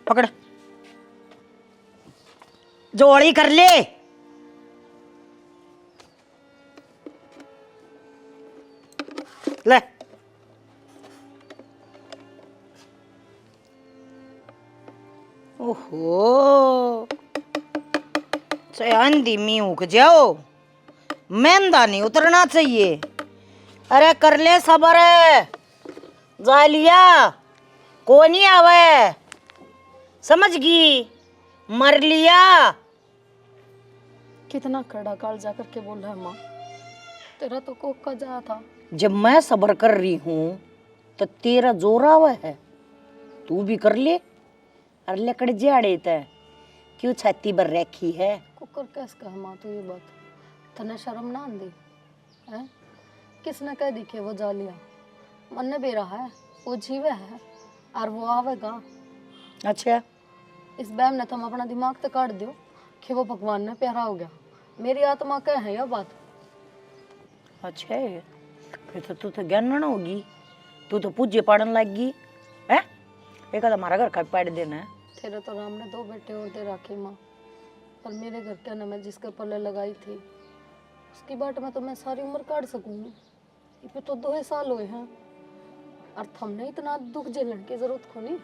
पकड़, जोड़ी कर ले। ले ओहो, चैन धीमी उग जाओ, महंदा नहीं उतरना चाहिए। अरे कर ले सबर, जा लिया को नहीं आवे, समझ गई, मर लिया। कितना कड़ा कालजा करके बोल रहा है माँ, तेरा तो कोक का जा था। जब मैं सबर कर रही हूँ तो तेरा जोर आवा है, तू भी कर ले। अरे लकड़ जाड़े ते क्यों छाती पर रखी है? कुकर कैस कहा माँ तू ये बात, तने शर्म ना आंदी है? किसने कह दी कि वो जा लिया? मन ने बेरा है, वो जीवे है और वो आवेगा। अच्छा, इस बैम ने तुम अपना दिमाग तो काट दियो कि वो भगवान ने प्यारा हो गया। मेरी आत्मा कह है यह बात। अच्छा है, फिर तो ज्ञान ना होगी, तू तो पूज्य पाड़न लगी है। एक हमारा घर का पाड़ देना है। तेरे तो राम ने 2 बेटे और दे रखे माँ, पर मेरे घर के ना मैं जिसके पल्ले लगाई थी उसकी बाट में तो मैं सारी उम्र काट सकूंगी। ये तो 2 ही साल हुए हैं और हमने इतना दुख झेलने की जरूरत को नहीं।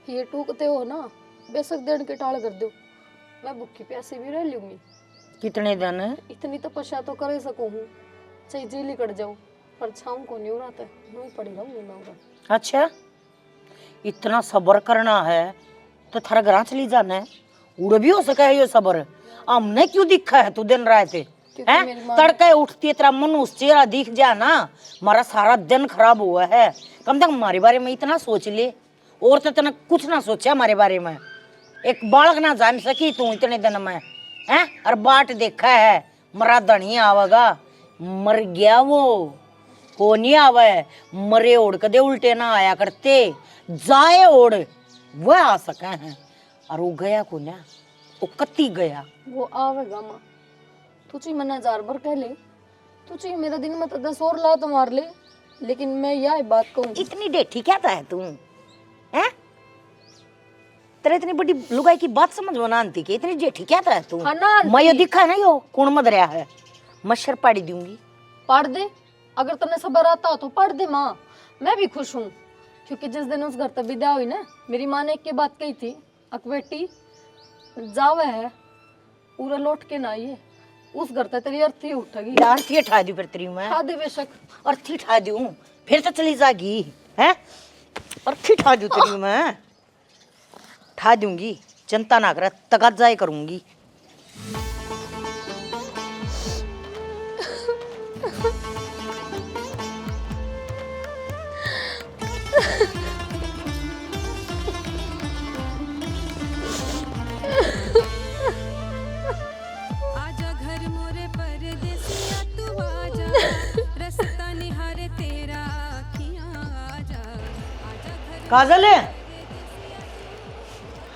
ये टूकते हो ना, बेशक देड़ के टाल कर दो, मैं भूखी प्यासी भी रह लूंगी। कितने दिन? इतनी तपस्या तो कर ही सकूँ, चाहे जेल कट जाऊँ, पर छाऊं को नहीं उड़ाता, नहीं पड़ी रहूंगी मैं उधर। अच्छा, इतना सबर करना है तो थारा घर चली जाना है, उड़ भी हो सका है ये सबर। हमने क्यों दिखा है तू दिन रात हैं? तड़के उठती तेरा मन उस चेहरा दिख जा ना, हमारा सारा दिन खराब हुआ है। कम से कम हमारे बारे में इतना सोच ले, और तो तने कुछ ना सोचा हमारे बारे में। एक बालक ना जान सकी तू इतने दिन में हैं? और बाट देखा है मरा धनी आवेगा, मर गया वो को नहीं आवे। मरे ओढ़ कदे उल्टे ना आया करते, जाए ओढ़ वह आ सके हैं। और वो गया को ना, वो कत्ती गया। वो आवेगा माँ, तुझी मना 1000 बार कह ले, तुझी मेरा दिन में तो 10 और लात मार ले, लेकिन मैं यह बात कहूँ। इतनी डेठी क्या था तू हैं? तेरे इतनी बड़ी लुगाई की बात समझ में ना आती कि इतनी जेठी क्या था तू? मैं ये दिखा ना यो कौन मद रहा है, मच्छर पाड़ी दूंगी। पाड़ दे, अगर तने सबर आता हो तो पाड़ दे माँ, मैं भी खुश हूँ। क्योंकि जिस दिन उस घर तक विदा हुई ना, मेरी माँ ने एक के बात कही थी, अक बेटी जावे है पूरा लौट के ना आइए, उस घर तक तेरी अर्थी उठेगी। अर्थी ठा दी फिर तेरी मैं, ठा दे बेशक, अर्थी ठा दूं फिर तो चली जागी है। अर्थी ठा दूं तेरी मैं, ठा दूंगी, चिंता ना कर, तगाजाई करूंगी। आजा घर मोरे परदेसिया तू आजा, रास्ता निहारे तेरा आँखियाँ आजा, आजा घर। काजल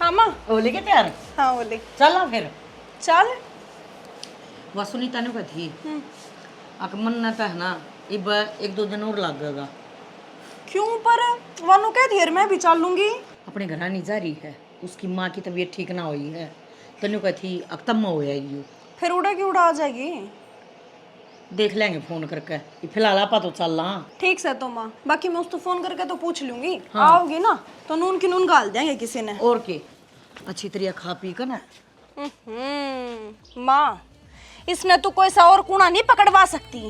हाँ माँ। होली के तैयार? हाँ बोले चला फिर चल। वह सुनीता ने कही थी अक मन ना था ना, इब 1-2 दिन और लगेगा। क्यों पर वानू कह देर मैं भी चल लूंगी। अपने घर आनी जा रही है, उसकी माँ की तबीयत ठीक ना हुई है, तनु कही अक्तम्मा हो जाएगी। फिर उड़ा की उड़ा आ जाएगी। देख लेंगे फोन करके, फिलहाल आपा तो चल रहा। ठीक से तो माँ, बाकी मैं उसको फोन करके तो पूछ लूंगी। हाँ। आओगी ना तो नून की नून गाल देंगे किसी ने। और के अच्छी तरह खा पी कर ना। माँ इसने तो कोई सा और कूड़ा नहीं पकड़वा सकती,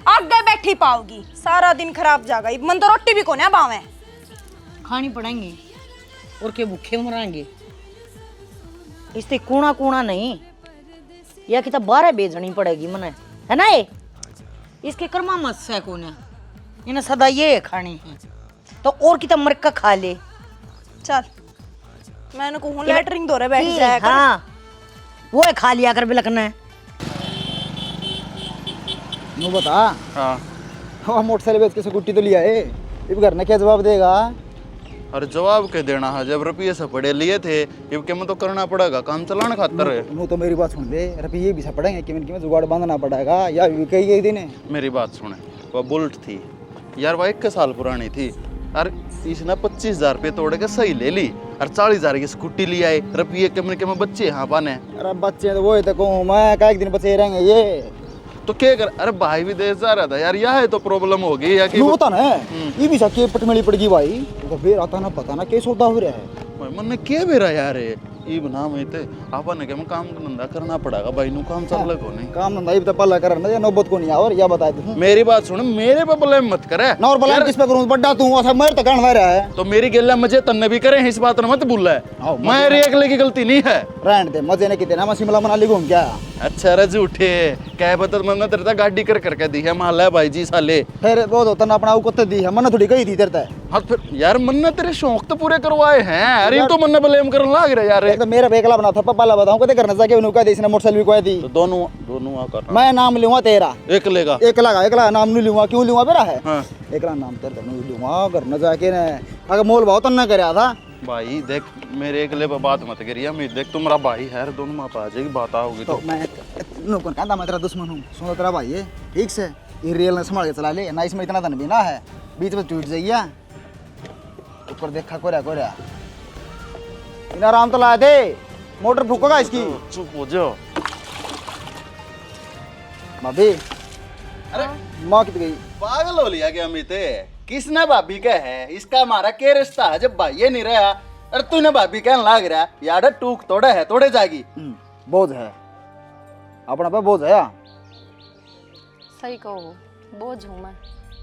आगे बैठी पाओगी, सारा दिन खराब जाएगा। मन तो रोटी भी कोने बावे खानी पड़ेंगी और के भूखे मरेंगे। इससे कूड़ा कूड़ा नहीं, या कि तो 12 बेचनी पड़ेगी मने, है ना? ये इसके कर्मा मत से कोने, इन्हें सदा ये खानी है तो और की तो मरका खा ले। चल मैंने कहूँ लेटरिंग दो रहे बैठ जाए। हाँ वो है, खा लिया कर बिलकना है। नो बता। हाँ मोटरसाइकिल बेच के स्कूटी तो लिया है, इब घर ने क्या जवाब देगा? अरे जवाब के देना है, जब रुपये से पड़े लिए थे इब के में तो करना पड़ेगा, काम चलाने खातर है। नो तो मेरी बात सुन ले, रुपये भी से पड़ेंगे कि में जुगाड़ बांधना पड़ेगा या कही गई दिन। मेरी बात सुने, वह बुलेट थी यार, वह 21 साल पुरानी थी, अरे इसने 25,000 रुपये तोड़ के सही ले ली और 40,000 की स्कूटी ले आए। रुपये के में बच्चे यहाँ पाने। अरे बच्चे तो वो ही तो कहूँ मैं, कई दिन बचे रहेंगे ये। तो क्या कर, अरे भाई विदेश जा रहा था यार, यह है तो प्रॉब्लम हो गई या कि होता ना ये भी सके पटमेली पड़ गई भाई, तो फिर आता ना पता ना कैसे होता हो रहा है। मन ने क्या बेरा यार ये बना में थे आपने के काम धंधा करना पड़ेगा भाई, नु काम चल को नहीं, काम धंधा तो पल्ला करना या नौबत को नहीं और या बता दे। मेरी बात सुन, मेरे पे ब्लेम मत करे ना और ब्लेम किस पे करूं, बड्डा तू ऐसा मर तो करना रहा है। तो मेरी गेला मजे तन्ने भी करे, इस बात ने मत भूल है, मेरी अकेले की गलती नहीं है। रहने दे, मजे ने कितने ना शिमला मनाली घूम क्या। अच्छा रे झूठे क्या पता मन तेरे ता गाड़ी कर करके दी है मान ले भाई जी साले। फिर वो तो तना अपना कुत्ते दी है, मन थोड़ी गई थी तेरे। हाँ फिर यार मन ने तेरे शौक तो पूरे करवाए हैं, अरे तो मन ने ब्लेम करने लग रहा यार। एक तो मेरा बेकला बना था पप्पा बताऊं कदे करना चाहिए उनको दे, इसने मोटरसाइकिल भी कोई दी। तो दोनों दोनों आ कर मैं नाम लूंगा तेरा, एक लेगा एकला नाम नहीं लूंगा। क्यों लूंगा मेरा है हाँ। एकला नाम तेरा नहीं लूंगा, घर न जाके ने अगर मोल भाव तो ना करया था भाई देख मेरे अगले पे बात मत करिए, मैं देख तुम्हारा भाई है, दोनों माँ आ जाएगी बात आओगी तो मैं नौकर कहता मैं तेरा दुश्मन हूँ। सुनो तेरा भाई है ठीक से, ये रियल ने संभाल के चला ले ना, इसमें इतना धन भी ना है, बीच में टूट जाइए ऊपर देखा कोरिया इना आराम तो ला दे, मोटर फूकोगा इसकी। चुप हो जाओ। भाभी अरे माँ कित गई, पागल हो लिया क्या अमित, किसने भाभी का है, इसका हमारा क्या रिश्ता है जब भाई ये नहीं रहा। अरे तूने भाभी कहने लाग रहा यार, टूक तोड़े है तोड़े जागी। बोझ है अपना पे, बोझ है। सही कहो, बोझ हूँ मैं।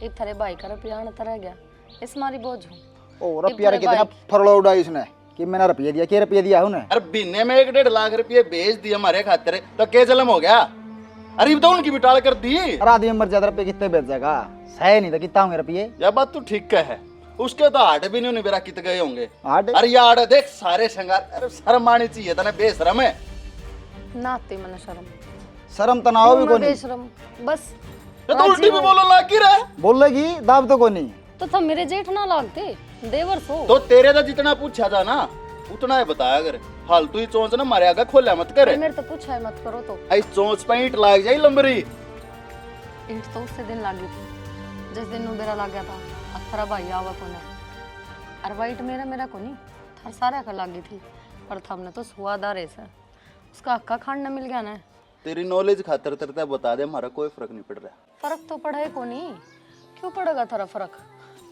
एक थारे भाई का रुपया न तरह गया, इस मारी बोझ हूँ। ओ रुपया रे कितना फरलो उड़ाई इसने कि मैंने रुपया दिया, क्या रुपया दिया उन्हें। अरे बिन्ने में 1-1.5 लाख रुपये भेज दिए हमारे खातिर, तो क्या जलम हो गया। अरे तो उनकी भी टाल कर दी। अरे आदमी मर जाता रुपये कितने बेच जाएगा, सही नहीं था कितना होंगे रुपये। यह बात तू ठीक है, उसके तो हाट भी नहीं बेरा कित गए होंगे। हाट अरे यार देख सारे श्रृंगार, अरे शर्म आनी चाहिए था ना, बेशरम है। नाते मन शर्म शर्म तो ना हो भी तुम कोनी, बेशरम बस। ये तो उल्टी भी बोलने लग ही रहा है। बोलेगी दाब तो कोनी। तो तुम मेरे जेठ ना लागते, देवर सो। तो तेरे तो जितना पूछा था ना उतना ही बताया कर, फालतू ही चोंच ना मारे आगा खोला मत करे। मेरे तो पूछा है मत करो तो। इस चोंच पे ईंट लाग जाए लंबरी। ईंट तो उससे दिन लागी थी जिस दिन मेरा लाग गया था, अथरा भाई आवा को ना। और वाइट मेरा को नहीं थार सारा का लागी थी, पर हमने तो सुआदार ऐसा उसका हक्का खान न मिल गया ना। तेरी नॉलेज खातर तेरे बता दे, हमारा कोई फर्क नहीं पड़ रहा। फर्क तो पड़ा है को नहीं, क्यों पड़ेगा थारा फर्क।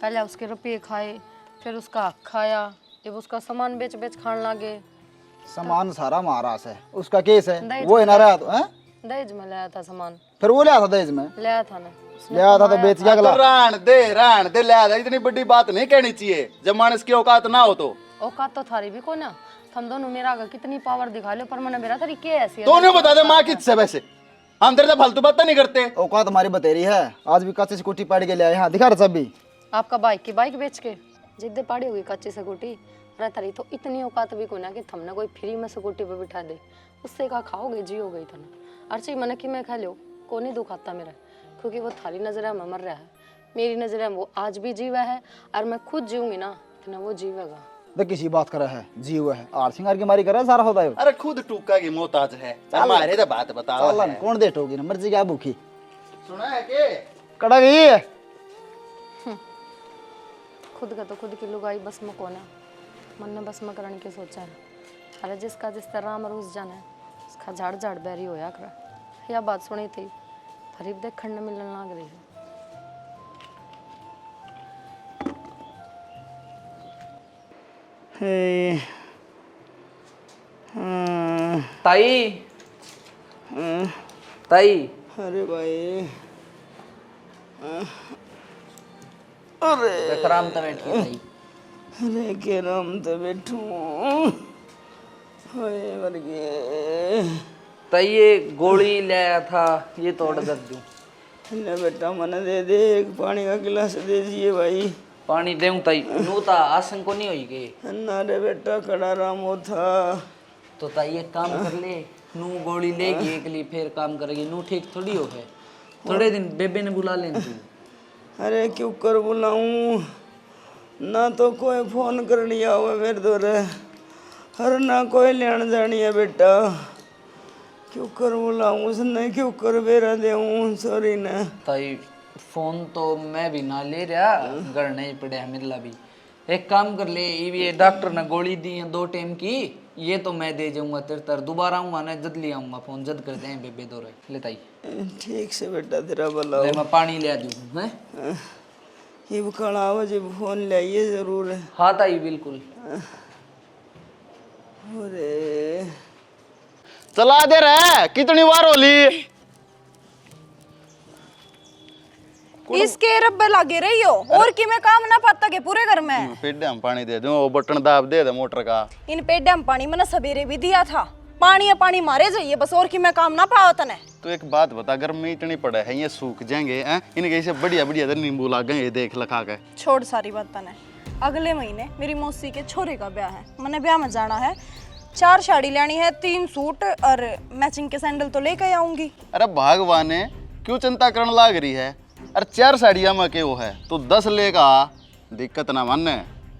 पहले उसके रुपये खाए, फिर उसका हक खाया, जब उसका सामान बेच बेच खान लागे। सामान सारा महाराज है, उसका केस है दहेज वो है ना रहा तो हैं? दहेज में लाया था सामान, फिर वो लिया था दहेज में, लाया था ना उसने लिया था तो बेच गया अगला। रान दे ले, इतनी बड़ी बात नहीं कहनी चाहिए जब मानस की औकात ना हो तो। औकात तो थारी भी को ना, हम दोनों मेरा आगे कितनी पावर दिखा लो, पर मैंने मेरा तरीके ऐसी है। तो उन्हें बता दे माँ किससे, वैसे हम तेरे से फालतू बातें नहीं करते। औकात हमारी बतेरी है, आज भी कच्चे स्कूटी पड़ के लिया यहाँ दिखा रहा सब भी। आपका बाइक की बाइक बेच के जिद्दे पाड़ी होगी कच्ची स्कूटी। अरे तारी तो इतनी औकात भी को ना कि हमने कोई फ्री में स्कूटी पे बिठा दे, उससे का खाओगे जियो गई था ना। अर्ची मन की मैं खा लो को नहीं दुखाता मेरा, क्योंकि वो थारी नजर में मर रहा है, मेरी नजर में वो आज भी जीवा है, और मैं खुद जीऊंगी ना तो वो जीवेगा। देख किसी बात कर रहा है जी हुआ है, आर सिंगार की मारी कर रहा है सारा होता है। अरे खुद टूका की मोहताज है, हमारे तो बात बताओ चलन कौन देट होगी ना, मर्जी क्या भूखी सुना है के कड़ा गई है। खुद का तो खुद की लुगाई बस में कोना, मन ने बस में करने के सोचा है। अरे जिसका जिस तरह राम रूस जाना है उसका झाड़ झाड़ बैरी होया करा। यह बात सुनी थी, फरीब देख खंड मिलने लग रही है। ताई ताई अरे भाई कराम तो बैठी है ताई। अरे के राम तो बैठू मर गए। ताई ये गोली लाया था, ये तोड़ कर दूं। ले बेटा मन दे दे, एक पानी का गिलास दे दिए भाई। पानी देऊं ताई, नू ता आसन को नहीं होई के। ना रे बेटा कड़ा रामो था। तो ताई एक काम कर ले, नू गोली लेगी एक ली फिर काम करेगी, नू ठीक थोड़ी हो है। थोड़े दिन बेबे ने बुला लें तू। अरे क्यों कर बुलाऊं, ना तो कोई फोन कर लिया हुआ मेरे दोरे, हर ना कोई लेन जानी है बेटा। क्यों कर बुलाऊं उसने, क्यों कर बेरा देऊं सॉरी ना। ताई फोन तो मैं भी ना ले रहा, घर नहीं पड़े है मेरे भी। एक काम कर ले, ये डॉक्टर ने गोली दी है 2 टाइम की, ये तो मैं दे जाऊंगा तेरे तर। दोबारा आऊंगा ना जद ले आऊंगा, फोन जद कर दे बेबे दो रहे लेता ही। ठीक से बेटा तेरा भला ले मैं पानी ले आ दूं हैं। ये कड़ावा जी फोन ले आइए जरूर। हाँ ताई बिल्कुल। अरे चला दे रहा कितनी बार होली। इसके रब्बे लागे रही हो और कि मैं काम ना पाता के पूरे घर में। पेड्डे हम पानी दे दूं, वो बटन दाब दे मोटर का। इन पेड्डे में पानी मैंने सवेरे भी दिया था। पानी या पानी मारे जाइए बस, और कि मैं काम ना पाओ तने। तो एक बात बता, गर्मी इतनी पड़े है, ये सूख जाएंगे हैं? इनके ऐसे बढ़िया बढ़िया नींबू लाग गए, ये देख लखा के। छोड़ सारी बात तने। अगले महीने मेरी मौसी के छोरे का ब्याह है, मैंने ब्याह में जाना है। 4 साड़ी लेनी है, 3 सूट और मैचिंग के सैंडल तो लेकर आऊंगी। अरे भगवान है, क्यों चिंता करने लाग रही है? अरे 4 साड़ियां में के वो है तो 10 लेगा, दिक्कत ना मानने।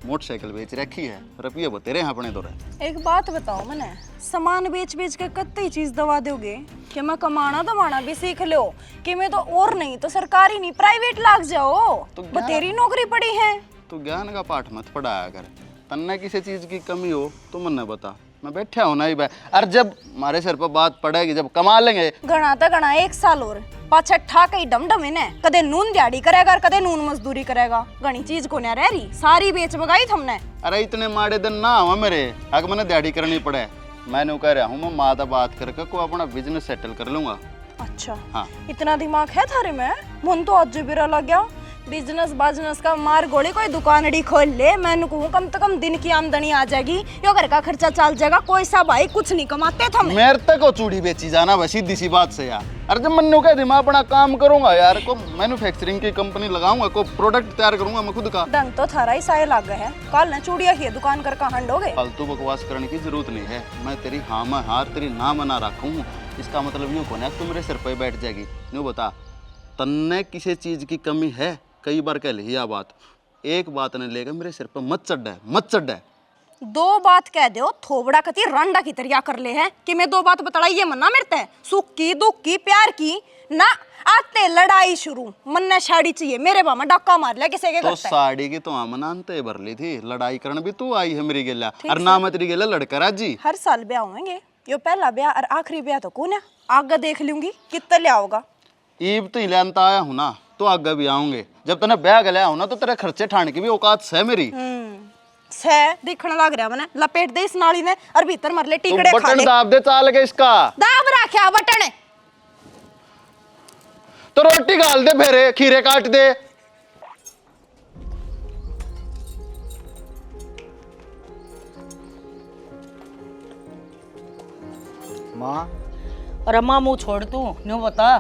मोटरसाइकिल बेच रखी है, रुपये बतेरे हैं अपने तो रहे। एक बात बताओ, मैंने सामान बेच बेच के कत्ती चीज दवा दोगे कि मैं कमाना दमाना भी सीख लो कि मैं तो और नहीं तो सरकारी नहीं प्राइवेट लाग जाओ तो बतेरी नौकरी पड़ी है। तो ज्ञान का पाठ मत पढ़ाया कर। तन्ने किसी चीज की कमी हो तो मन बता, मैं बैठा हूं ना ही बे। अरे जब हमारे सर पर बात पड़ेगी, जब कमा लेंगे। घना तो घना 1 साल और पाछा ठा कई डम डम इन्हें कदे नून दिहाड़ी करेगा और कदे नून मजदूरी करेगा। घनी चीज को न रह रही, सारी बेच बगाई हमने। अरे इतने माड़े दिन ना हुआ मेरे, अगर मैंने दिहाड़ी करनी पड़े। मैंने कह रहा हूँ मैं माता बात करके को अपना बिजनेस सेटल कर लूंगा। अच्छा हाँ। इतना दिमाग है थारे में? मन तो आज बिरा लग गया। बिजनेस बाजनेस का मार गोली कोई दुकानड़ी खोल ले, मैंने कहूँ कम से कम दिन की आमदनी आ जाएगी, यो घर का खर्चा चल जाएगा। कोई सा भाई कुछ नहीं कमाते थे मेरे तक को चूड़ी बेची जाना बस, सीधी सी बात से यार। अरे जब मैंने कह दी मैं अपना काम करूंगा यार, को मैन्युफैक्चरिंग की कंपनी लगाऊंगा, को प्रोडक्ट तैयार करूंगा मैं खुद का। डंग तो थारा ही साये लग गए है। कल न चूड़िया ही दुकान कर कहाँ हंडोगे? फालतू बकवास करने की जरूरत नहीं है। मैं तेरी हाँ में हार, तेरी ना में ना रखूँ, इसका मतलब यूँ कौन है तू मेरे सिर पर बैठ जाएगी। यूँ बता, तन्ने किसी चीज की कमी है? कई बार कह लिया बात, एक बात ने लेकर मेरे सिर पर मत चढ़ है, मत चढ़ है। 2 बात कह दो थोबड़ा कती रंडा की तरिया कर ले है कि मैं 2 बात बतलाई ये मन्ना मिलता है। सुख की दुख की प्यार की ना आते लड़ाई शुरू। मन्ना साड़ी चाहिए, मेरे बामा डाका मार लिया किसी के तो घर पे। साड़ी की तो आमनानते भर ली थी, लड़ाई करने भी तू आई है मेरी गेला। और ना मैं तेरी गेला लड़कर राजी। हर साल ब्याह होंगे, यो पहला ब्याह और आखिरी ब्याह तो कौन है? आगे देख लूंगी कितना ले आओगा। ईब तो इलानता आया हूं ना, तो आगे भी आऊंगे। जब तने ब्याह गया हूं ना, तो तेरे खर्चे ठाण की भी औकात है मेरी। से दिखने लग रहा मैंने, लपेट दे इस नाली ने और भीतर मर ले टिकड़े खा बटन ले। दाब दे चाल के इसका। दाब रखा बटन। तो रोटी गाल दे, फेरे खीरे काट दे। माँ अरे माँ मुँह छोड़ तू, न्यू बता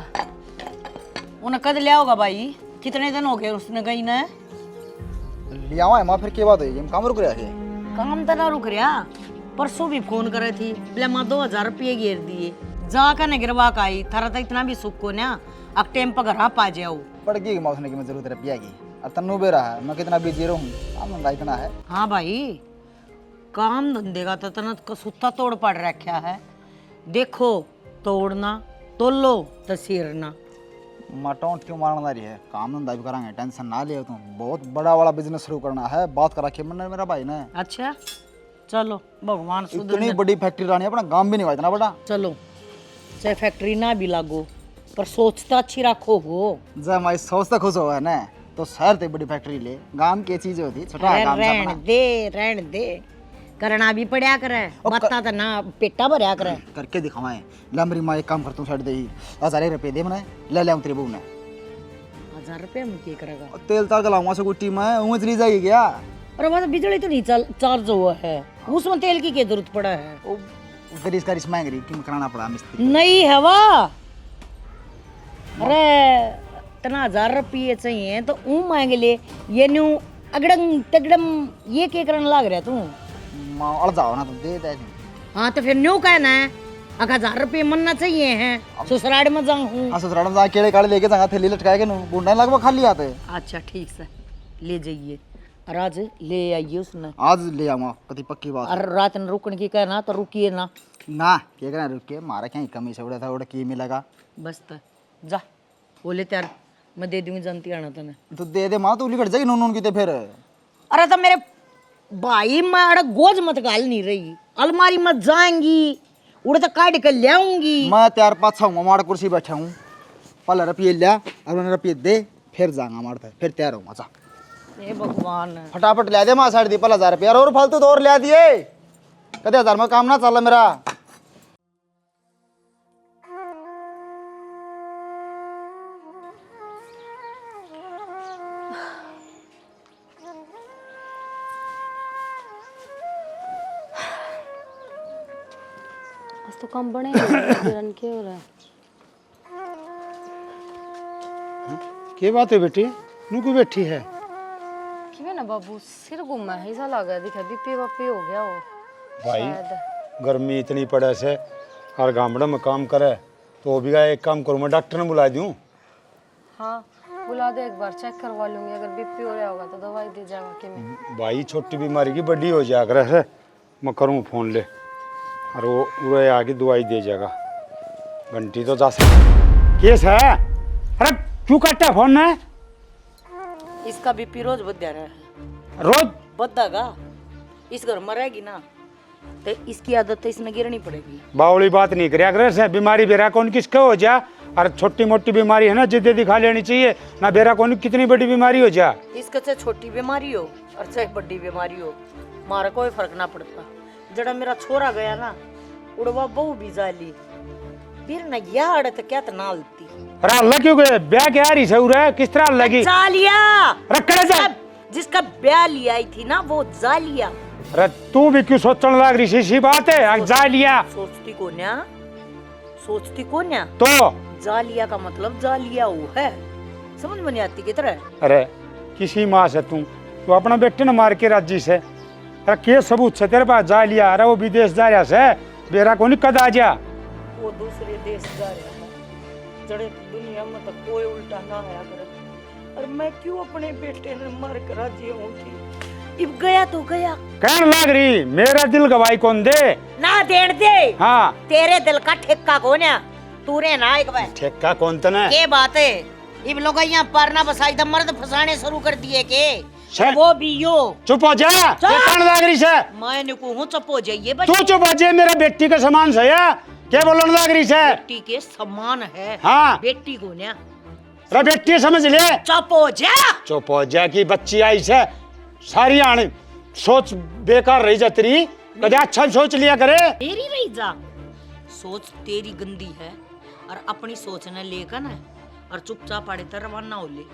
उन्हें कद लिया होगा भाई? कितने दिन हो गए उसने गई ना? लिया हुआ है माँ, फिर क्या बात है? हम काम रुक रहे थे। काम तो ना रुक रहा, परसों भी फोन करे थी, बोले माँ 2000 रुपये घेर दिए, जाकर न गिरवा का आई। थारा तो इतना भी सुख को ना, अब टाइम पर घर पा जाओ। पड़ गई माँ उसने की मैं जरूरत है पिया की। अब तन्नू बे रहा है, मैं कितना बिजी रहूँ, काम धंधा इतना है। हाँ भाई, काम धंधे का तो तना सुत्ता तोड़ पड़ रखा है। देखो तोड़ना तो लो तो सिरना। मटौट क्यों मारना रही है, काम धंधा भी कराएंगे, टेंशन ना लियो तुम। बहुत बड़ा वाला बिजनेस शुरू करना है, बात करा के मैंने मेरा भाई ने। अच्छा चलो, भगवान सुधर। इतनी बड़ी फैक्ट्री लानी है, अपना गांव भी नहीं हुआ इतना बड़ा। चलो चाहे फैक्ट्री ना भी लागो, पर सोचता अच्छी रखो हो। जब हमारी सोच तक खुश हुआ है ना, तो शहर तक बड़ी फैक्ट्री ले, गांव की चीज होती छोटा अरे काम रहन दे करना भी पड़या करे, बत्ता तो ना पेटा भरया करे। करके दिखावाएं। लमरी माँ एक काम करता हूँ, छड़ दे ही 1000 रुपये दे मैंने, ले ले तेरे बहू ने। 1000 रुपये में क्या करेगा? तेल ताल गलाऊंगा से कुटी में वहीं चली जाएगी क्या? अरे वहाँ बिजली तो नहीं चार्ज हुआ है, उसमें तेल की क्या जरूरत पड़ा है? गरीस का रिस मांग रही, क्यों कराना पड़ा मिस्त्री? नहीं है वाह। अरे इतना 1000 रुपये चाहिए तो मांग ले, ये न्यू अगड़म तगड़म ये क्या करने लग रहा तू? अड़ जाओ ना तो दे दे। हाँ तो फिर न्यू कहना है, 1000 रुपये मनना चाहिए हैं, ससुराल में जाऊँ। हाँ ससुराल में जा केले काले लेके जाऊंगा, थैली लटकाए के बुंडा लगभग खाली आते। अच्छा ठीक से ले जाइए, और आज ले आइए उसने। आज ले आऊंगा, कति पक्की बात। और रात में रुकने की कहना तो रुकिए ना। ना क्या करना, रुक के मारा क्या कमी से उड़ा था, उड़ा की मिलेगा। बस तो जा बोले त्यार मैं दे दूंगी जानती आना तने। तो दे दे माँ, तू लिखट जाएगी नून नून की फिर। अरे तो मेरे भाई मैं अड़ गोज मत गाल नहीं रही, अलमारी मत जाएंगी, उड़े तो काट के ले आऊंगी। मैं त्यार पाछा हूँ, माड़ कुर्सी बैठा हूँ, पहले रुपये लिया और मैंने रुपये दे, फिर जाऊंगा मारते, फिर तैयार हूँ मचा। हे भगवान, फटाफट ला दे माँ, साढ़े दी 1000 रुपया और फालतू तो और ला दिए, कदे 1000 में काम ना चल मेरा। आज तो काम बने रन के हो रहा है। क्या बात है बेटी, नू क्यों बैठी है? कि ना बाबू सिर घूमा है, ऐसा लगा दिखा बीपी वापी हो गया हो भाई शायद। गर्मी इतनी पड़े से और गामड़े में काम करे तो भी एक काम करूँ, मैं डॉक्टर ने बुला दूँ। हाँ बुला दे, एक बार चेक करवा लूंगी, अगर बीपी हो रहा होगा तो दवाई दी जाएगा कि मैं। भाई छोटी बीमारी की बड़ी हो जाया करे है, मैं करूँ फोन ले और वो उड़े आके दवाई दे जाएगा। घंटी तो जा सकती केस है। अरे क्यों काटा फोन ने? इसका बीपी रोज बढ़ रहा है, रोज बढ़ेगा। इस घर में रहेगी ना तो इसकी आदत तो इसमें गिरनी पड़ेगी। बावली बात नहीं करे, अगर से बीमारी बेरा कौन किसका हो जा, और छोटी मोटी बीमारी है ना जिद्दे दिखा लेनी चाहिए ना, बेरा कौन कितनी बड़ी बीमारी हो जा। इसका चाहे छोटी बीमारी हो और चाहे बड़ी बीमारी हो, मारा कोई फर्क ना पड़ता। जड़ा मेरा छोरा गया ना, उड़वा बहु भी जाली, फिर ना यार तो क्या नालती। अरे अल्लाह क्यों गए, ब्याह क्या रही से उरे, किस तरह लगी? जालिया, रखड़े जा। जिसका ब्याह लिया आई थी ना वो जालिया। अरे तू भी क्यों सोचने लग रही, सी बात है जालिया। सोचती कोन्या, सोचती कोन्या तो जालिया का मतलब जालिया वो है, समझ में नहीं आती की तरह। अरे किसी माँ से तू अपना बेटे ने मार के राजी से, अरे के सबूत से तेरे पास जा लिया? अरे वो विदेश जा रहा से, बेरा को नहीं कद आ जा। वो दूसरे देश जा रहा है, जड़े दुनिया में तो कोई उल्टा ना आया करे, और मैं क्यों अपने बेटे ने मार कर राजी हूँ थी। इब गया तो गया, कहने लग रही मेरा दिल गवाही कौन दे? ना देण दे। हाँ तेरे दिल का ठेका कौन है? तू रे ना एक बार ठेका कौन तने? के बात है, इब लोग यहाँ पारना बसाई दम मर्द फसाने शुरू कर दिए के शे- वो भी यो। चुप हो जा, ये कहने लग रही से। मैं को हूँ चुप हो जाइए, तू चुप हो जा, मेरा बेटी का सामान से है, क्या बोलने लग रही से? बेटी के समान है। हाँ बेटी को ना अरे बेटी समझ ले। चुप हो जा। चुप हो जा की बच्ची आई से, सारी आने सोच बेकार रही जा तेरी, कदे अच्छा सोच लिया करे। तेरी रही जा, सोच तेरी गंदी है, और अपनी सोच ने लेकर ना और चुपचाप आड़े तर रवाना हो ले,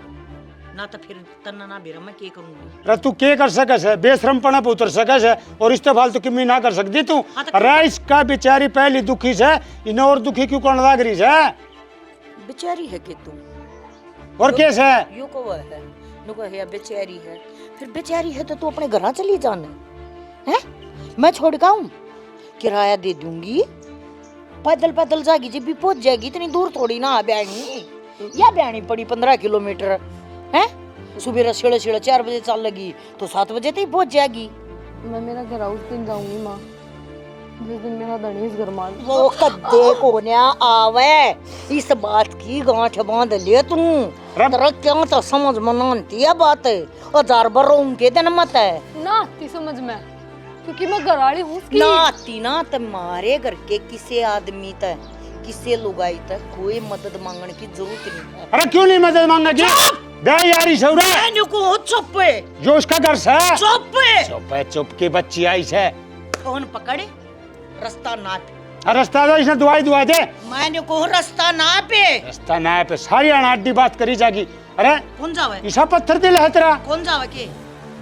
ना तो फिर तना ना बेरा मैं के करूंगी। अरे तू के कर सके से, बेशरम पना पे उतर सके से, और इस फालतू किमी ना कर सकती तू। हाँ तो अरे इसका बेचारी पहली दुखी से, इन्हें और दुखी क्यों करने लग रही से? बेचारी है कि तू, और कैसे है? यू को है, नु को है बेचारी है, फिर बेचारी है तो तू अपने घर चली जाना है। मैं छोड़ का हूँ, किराया दे दूंगी, पैदल पैदल जाएगी, जब भी पहुंच जाएगी, इतनी दूर थोड़ी ना ब्याणी, या ब्याणी पड़ी 15 किलोमीटर है। सुबह साढ़े 4 बजे चल लगी तो 7 बजे तक पहुंच जाएगी। मैं मेरा घर उस दिन जाऊंगी माँ, जिस दिन मेरा धनी इस घर मान। वो कद्दे को न्या आवे, इस बात की गांठ बांध ले तू। तेरा क्या तो समझ में नाती है बात, 1000 बरों के दिन मत है ना आती समझ में, क्योंकि मैं घराड़ी हूँ उसकी। ना आती ना तुम्हारे घर के किसी आदमी तक, किसी लुगाई तक कोई मदद मांगने की जरूरत नहीं है। अरे क्यों नहीं मदद मांगेगी? बे यारी सौरा, मैंने को चुप है, जो उसका घर से चुप है, चुप है, चुप की बच्ची आई से। फोन पकड़े, रास्ता ना पे, रास्ता दो, इसने दुआई दुआ दे। मैंने को रास्ता ना पे, रास्ता ना पे सारी अनाडी बात करी जागी। अरे कौन जावे, ईसा पत्थर दिल है तेरा, कौन जावे के,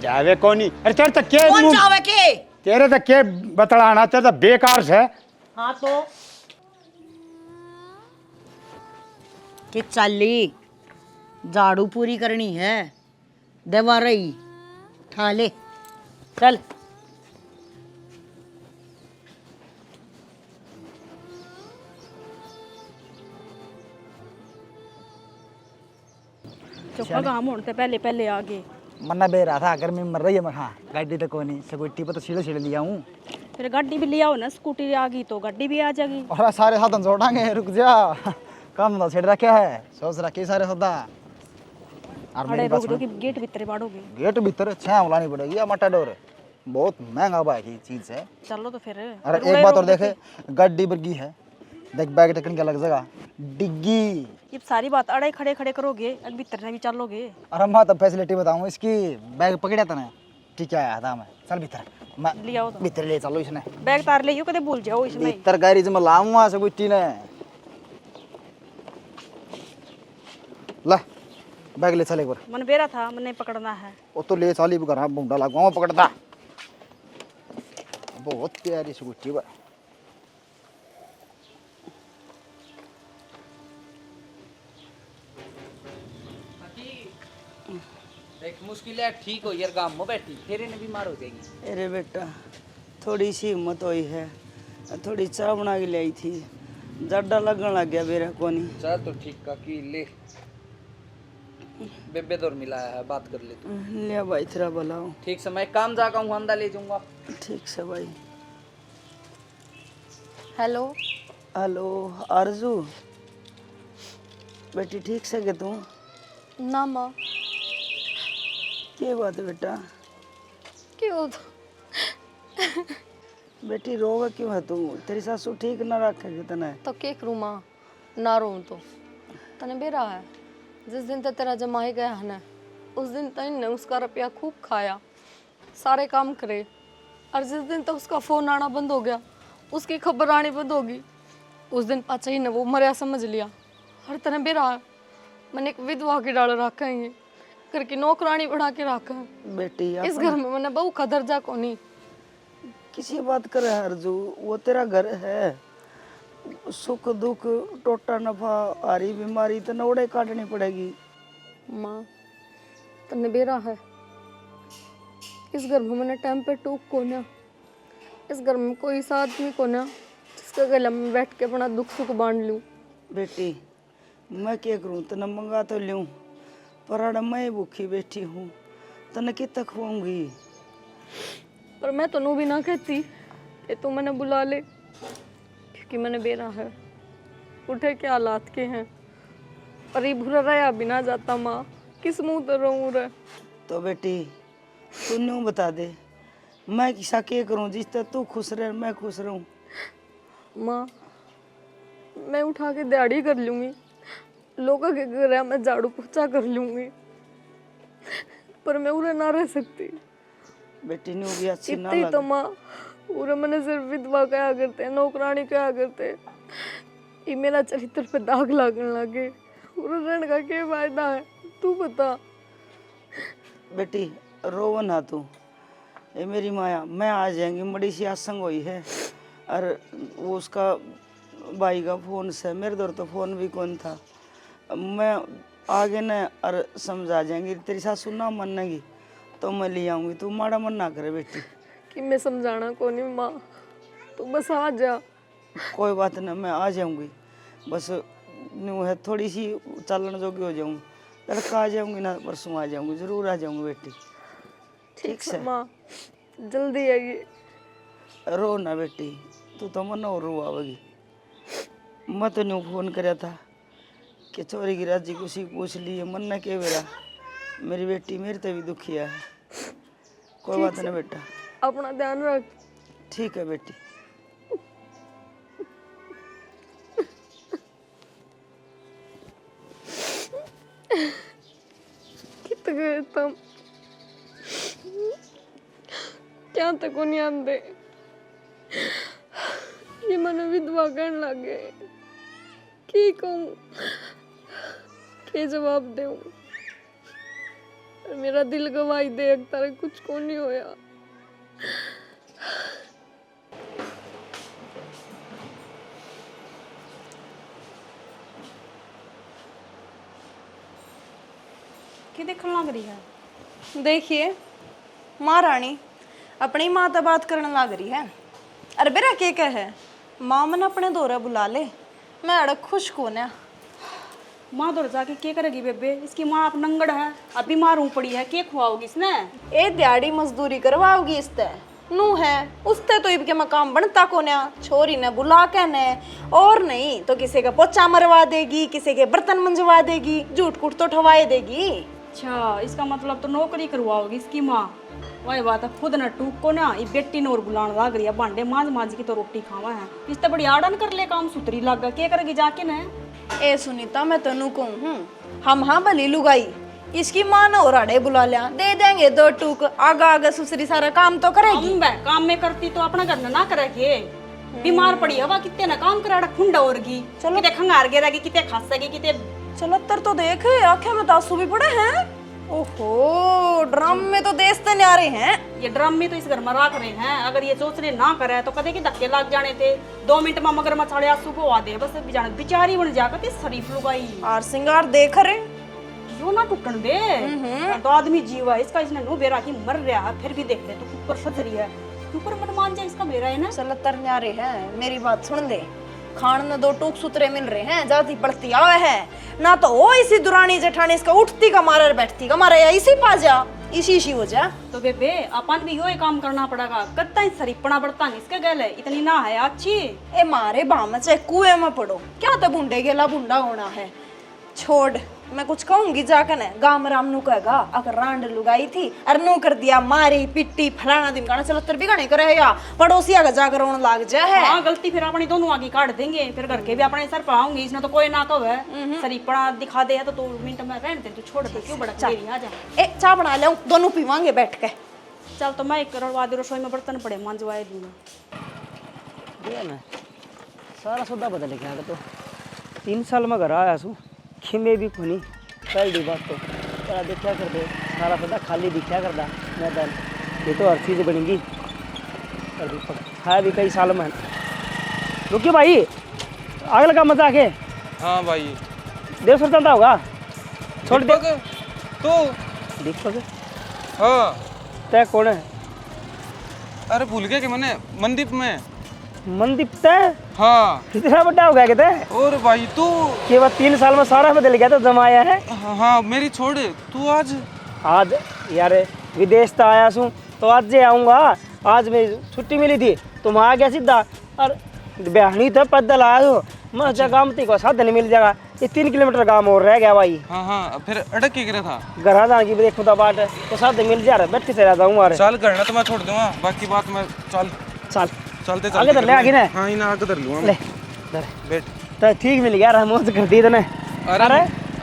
जावे कोनी। अरे तेरे तक के कौन जावे के, तेरे तक के बतलाना, तेरे तक बेकार से। हाँ तो कि चाली झाड़ू पूरी करनी है, देवा रही ठा ले, चल। चुप्पा काम होने से पहले पहले आ गए। मन्ना बे रहा था, गर्मी में मर रही है मैं, हाँ गाड़ी तो कोई नहीं, स्कूटी पर तो सीढ़े लिया हूँ। फिर गाड़ी भी लिया हो ना, स्कूटी आ गई तो गाड़ी भी आ जाएगी। और सारे साधन जोड़ांगे, रुक जा, काम तो छेड़ रखा है, सोच रखी सारे सौदा। और अरे मेरी बात रोक दो सुनो, कि गेट भीतर बाड़ोगे। गेट भीतर छह बुलानी पड़ेगी या मटा डोर बहुत महंगा भाई की चीज है। चलो तो फिर। अरे एक बात और देखे, गड्डी बर्गी है, देख बैग टेकन के अलग जगह डिग्गी। ये सारी बात अड़े खड़े खड़े करोगे, अब भीतर भी चलोगे। अरे मैं तो फैसिलिटी बताऊँ इसकी, बैग पकड़ा था ना ठीक है आया था मैं, चल भीतर मैं ले आओ तो। भीतर ले चलो इसने, बैग तार ले कदे भूल जाओ इसमें। भीतर गैरेज में लाऊं वहां से कुछ ने ला बैग ले चल एक बार। मन बेरा था, मन नहीं पकड़ना है। वो तो ले चाली घर बूंदा लागू पकड़ता, बहुत प्यारी सी गुच्ची बा। एक मुश्किल है ठीक हो यार, गांव में बैठी फिर इन्हें बीमार हो जाएगी। अरे बेटा थोड़ी सी हिम्मत हुई है, थोड़ी चाय बना के लाई थी, जड्डा लगन लग गया मेरा कोनी। चल तो ठीक का की ले, बेबे दौर मिलाया है, बात कर ले तू। ले भाई तेरा बुलाओ। ठीक से मैं काम जागा हूँ, अंदा ले जाऊंगा। ठीक से भाई। हेलो हेलो आरजू, बेटी ठीक से के तू? ना माँ, क्या बात है बेटा? क्यों बेटी रोवे क्यों है तू? तेरी सासू ठीक ना रखेगी तने? तो क्या करूँ माँ, ना रो तो तने बेरा है। जिस दिन तक तेरा जमाई गया है ना, उस दिन तक ने उसका रुपया खूब खाया, सारे काम करे, और जिस दिन तक उसका फ़ोन आना बंद हो गया, उसकी खबर आनी बंद होगी, उस दिन पाचा ही ने वो मरिया समझ लिया। हर तरह बेरा है, मैंने एक विधवा की डाल रखा है, घर की नौकरानी बढ़ा के रखा है। बेटी इस घर में मैंने बहू का दर्जा को नहीं। किसी बात करे अर्जू, वो तेरा घर है, सुख दुख टोटा नफा हारी बीमारी तो नौड़े काटनी पड़ेगी। माँ तने बेरा है, इस घर में मैंने टाइम पे टूक को ना, इस घर में कोई ऐसा आदमी को ना जिसके गले में बैठ के अपना दुख सुख बांट लूँ। बेटी मैं क्या करूँ, तने मंगा तो लूँ, पर मैं भूखी बैठी हूँ, तने कितना खुआऊंगी? पर मैं तो नू भी ना कहती कि तू मैंने बुला ले, क्योंकि मैंने बेरा है, उठे के हालात के हैं, और ये बुरा रहा भी ना जाता माँ, किस मुंह तो रहूँ रे। तो बेटी तू न्यू बता दे, मैं किसा क्या करूँ जिससे तू खुश रहे मैं खुश रहूँ? माँ मैं उठा के दिहाड़ी कर लूँगी, लोगों के घर है मैं झाड़ू पोछा कर लूँगी, पर मैं उरे ना रह सकती। बेटी न्यू भी अच्छी ना इतनी तो लगे। माँ उरे मैंने सिर्फ विधवा कहा करते, नौकरानी कहा करते, ये मेरा चरित्र पे दाग लगने लगे, उरे रहने का क्या फायदा है, तू बता। बेटी रोव ना तू, ये मेरी माया, मैं आ जाएंगी, बड़ी सी आसंग हुई है, और वो उसका भाई का फोन से, मेरे दौर तो फोन भी कौन था, मैं आगे न और समझा जाएंगी, तेरी सासू ना मानेगी तो मैं ले आऊँगी, तू माड़ा मन ना करे बेटी। कि मैं समझाना कौन नहीं माँ, तू बस आ जा। कोई बात नहीं, मैं आ जाऊँगी, बस न्यू है थोड़ी सी चलन जोगी हो जाऊँगी, लड़का आ जाऊँगी ना, परसों आ जाऊँगी, जरूर आ जाऊँगी बेटी। ठीक से माँ जल्दी आइए। रो ना बेटी, तू तो मन और रो आवेगी। मैं तो न्यू फोन कराया था कि चोरी की राजी खुशी पूछ लिए, मन ने के बेरा मेरी बेटी मेरे तो भी दुखी है। कोई बात नहीं बेटा, अपना ध्यान रख। ठीक है बेटी। कित गए तुम, क्या तक को नहीं आंदे, ये मन विधवा करने लगे, की कहूँ, के जवाब दूँ, मेरा दिल गवाही दे, तारे कुछ को नहीं होया। की देखने लग रही है? देखिए महारानी अपनी माँ से बात करने लग रही है। अरे बेरा के कहे माँ मन अपने दौरे बुला ले, मैं अड़क खुश कौन है। माँ दौड़ जाके क्या करेगी बेबे, इसकी माँ आप नंगड़ है, अब बीमार हूँ पड़ी है, क्या खुआओगी इसने? ए दिहाड़ी मजदूरी करवाओगी इसते नू है, उसते तो इनके मकाम बनता को ना, छोरी ने बुला के ने, और नहीं तो किसी का पोचा मरवा देगी, किसी के बर्तन मंजवा देगी, झूठ कूट तो ठवाए देगी। अच्छा, इसका मतलब तो नौकरी करवाओगी इसकी माँ। वही बात है, खुद न टूक को ना ये बेटी नोर बुलाने लग रही है, भांडे मांज मांज की तो रोटी खावा है। इस तो बड़ी आड़न कर ले काम, सुतरी लग गया, क्या करेगी जाके न। ए सुनीता, मैं तेनू कहूँ हम हाँ भली लुगाई, इसकी माँ ने और आड़े बुला लिया, दे देंगे 2 टूक, आगा आगा सुसरी सारा काम तो करेगी। काम में करती तो अपना घर ना करेगी। बीमार पड़ी हवा कितने ना काम करा खुंडा और की, किते खंगार गिरेगी, किते खासेगी, किते। चलो तर तो देख, आंखें में तासू भी पड़े हैं। ओहो, ड्रम में तो देश तो न्यारे हैं। ये ड्रम में तो इस घर में रख रहे हैं, अगर ये सोच रहे ना करे तो कदे के धक्के लग जाने थे। 2 मिनट में मगर मछाड़े आंसू को आ दे, बस बिचारी बन जाकर शरीफ लुगाई। और सिंगार देख रहे यो ना टूटन दे, तो आदमी जीवा इसका, इसने नो बेरा की मर रहा है, फिर भी देख ले तो ऊपर फस रही है, ऊपर मत मान जा, इसका बेरा है ना। चल तर न्यारे हैं, मेरी बात सुन ले, खान में 2 टूक सूत्रे मिल रहे हैं, जाती पड़ती आवे है ना, तो वो इसी दुरानी जेठानी इसका उठती का मारे और बैठती का मारे, या इसी पा जा, इसी हो जा। तो बेबे अपन भी यो ही काम करना पड़ेगा, कत्ता ही सरीपना पड़ता नहीं इसके गले, इतनी ना है अच्छी। ए मारे बाम चाहे कुएं में पड़ो, क्या तो बूंडे गेला बूंडा होना है। छोड़, मैं कुछ कहूंगी जाकर न, गाम राम नु कहेगा अगर रांड लुगाई थी और नु कर दिया मारी पिट्टी फलाना दिन गाना, चलो तर भी गाने करे या पड़ोसी आगे जाकर रोने लग जा है। हाँ, गलती फिर अपनी दोनों आगे काट देंगे, फिर घर के भी अपने सर पाऊंगी, इसने तो कोई ना कहे सरीपना दिखा दे तो 2 मिनट में रहने दे, तू छोड़ दे, क्यों बड़ा चली आ जा। ए चाय बना ले, दोनों पीवांगे बैठ के। चल तो मैं 1 करोड़ वादी रसोई में बर्तन पड़े मांजवाए दूंगा। ना सारा सौदा बदल गया तो 3 साल में घर आया सू, खिमे भी खुनी पहली बात तो तेरा देखा कर दे, सारा सौदा खाली दिखा कर दा मैदान, ये तो हर चीज़ बनेगी। है भी कई साल में। रुकिए भाई, आग लगा मजाक है। हाँ भाई, देव सर चलता होगा, छोड़ दे तो दीपक। हाँ, तय कौन है? अरे भूल गया कि मैंने मनदीप में। मनदीप तय? हाँ। इतना बड़ा हो गया क्या तय? और भाई तू केवल 3 साल में सारा बदल गया तो जमाया है। हाँ, मेरी छोड़, तू आज यार विदेश तो आया सूँ तो आज जे आऊँगा, आज मैं छुट्टी मिली थी तो मैं आ गया सीधा, और बहनी तो पैदल आया हूँ, मैं गाँव को साधन मिल जाएगा, ये 3 किलोमीटर गाँव और रह गया भाई। हाँ हाँ, फिर अटक के गिरा था घर जाने की देखो तो बाट तो साधन मिल जा रहा, बैठ से रहता हूँ। चल करना तो मैं छोड़ दूंगा, बाकी बात मैं चल चलते आगे धर ले, आगे ना। हाँ, ना आगे धर लूँगा ले बैठ। तो ठीक मिल गया, रहमत कर दी तने। अरे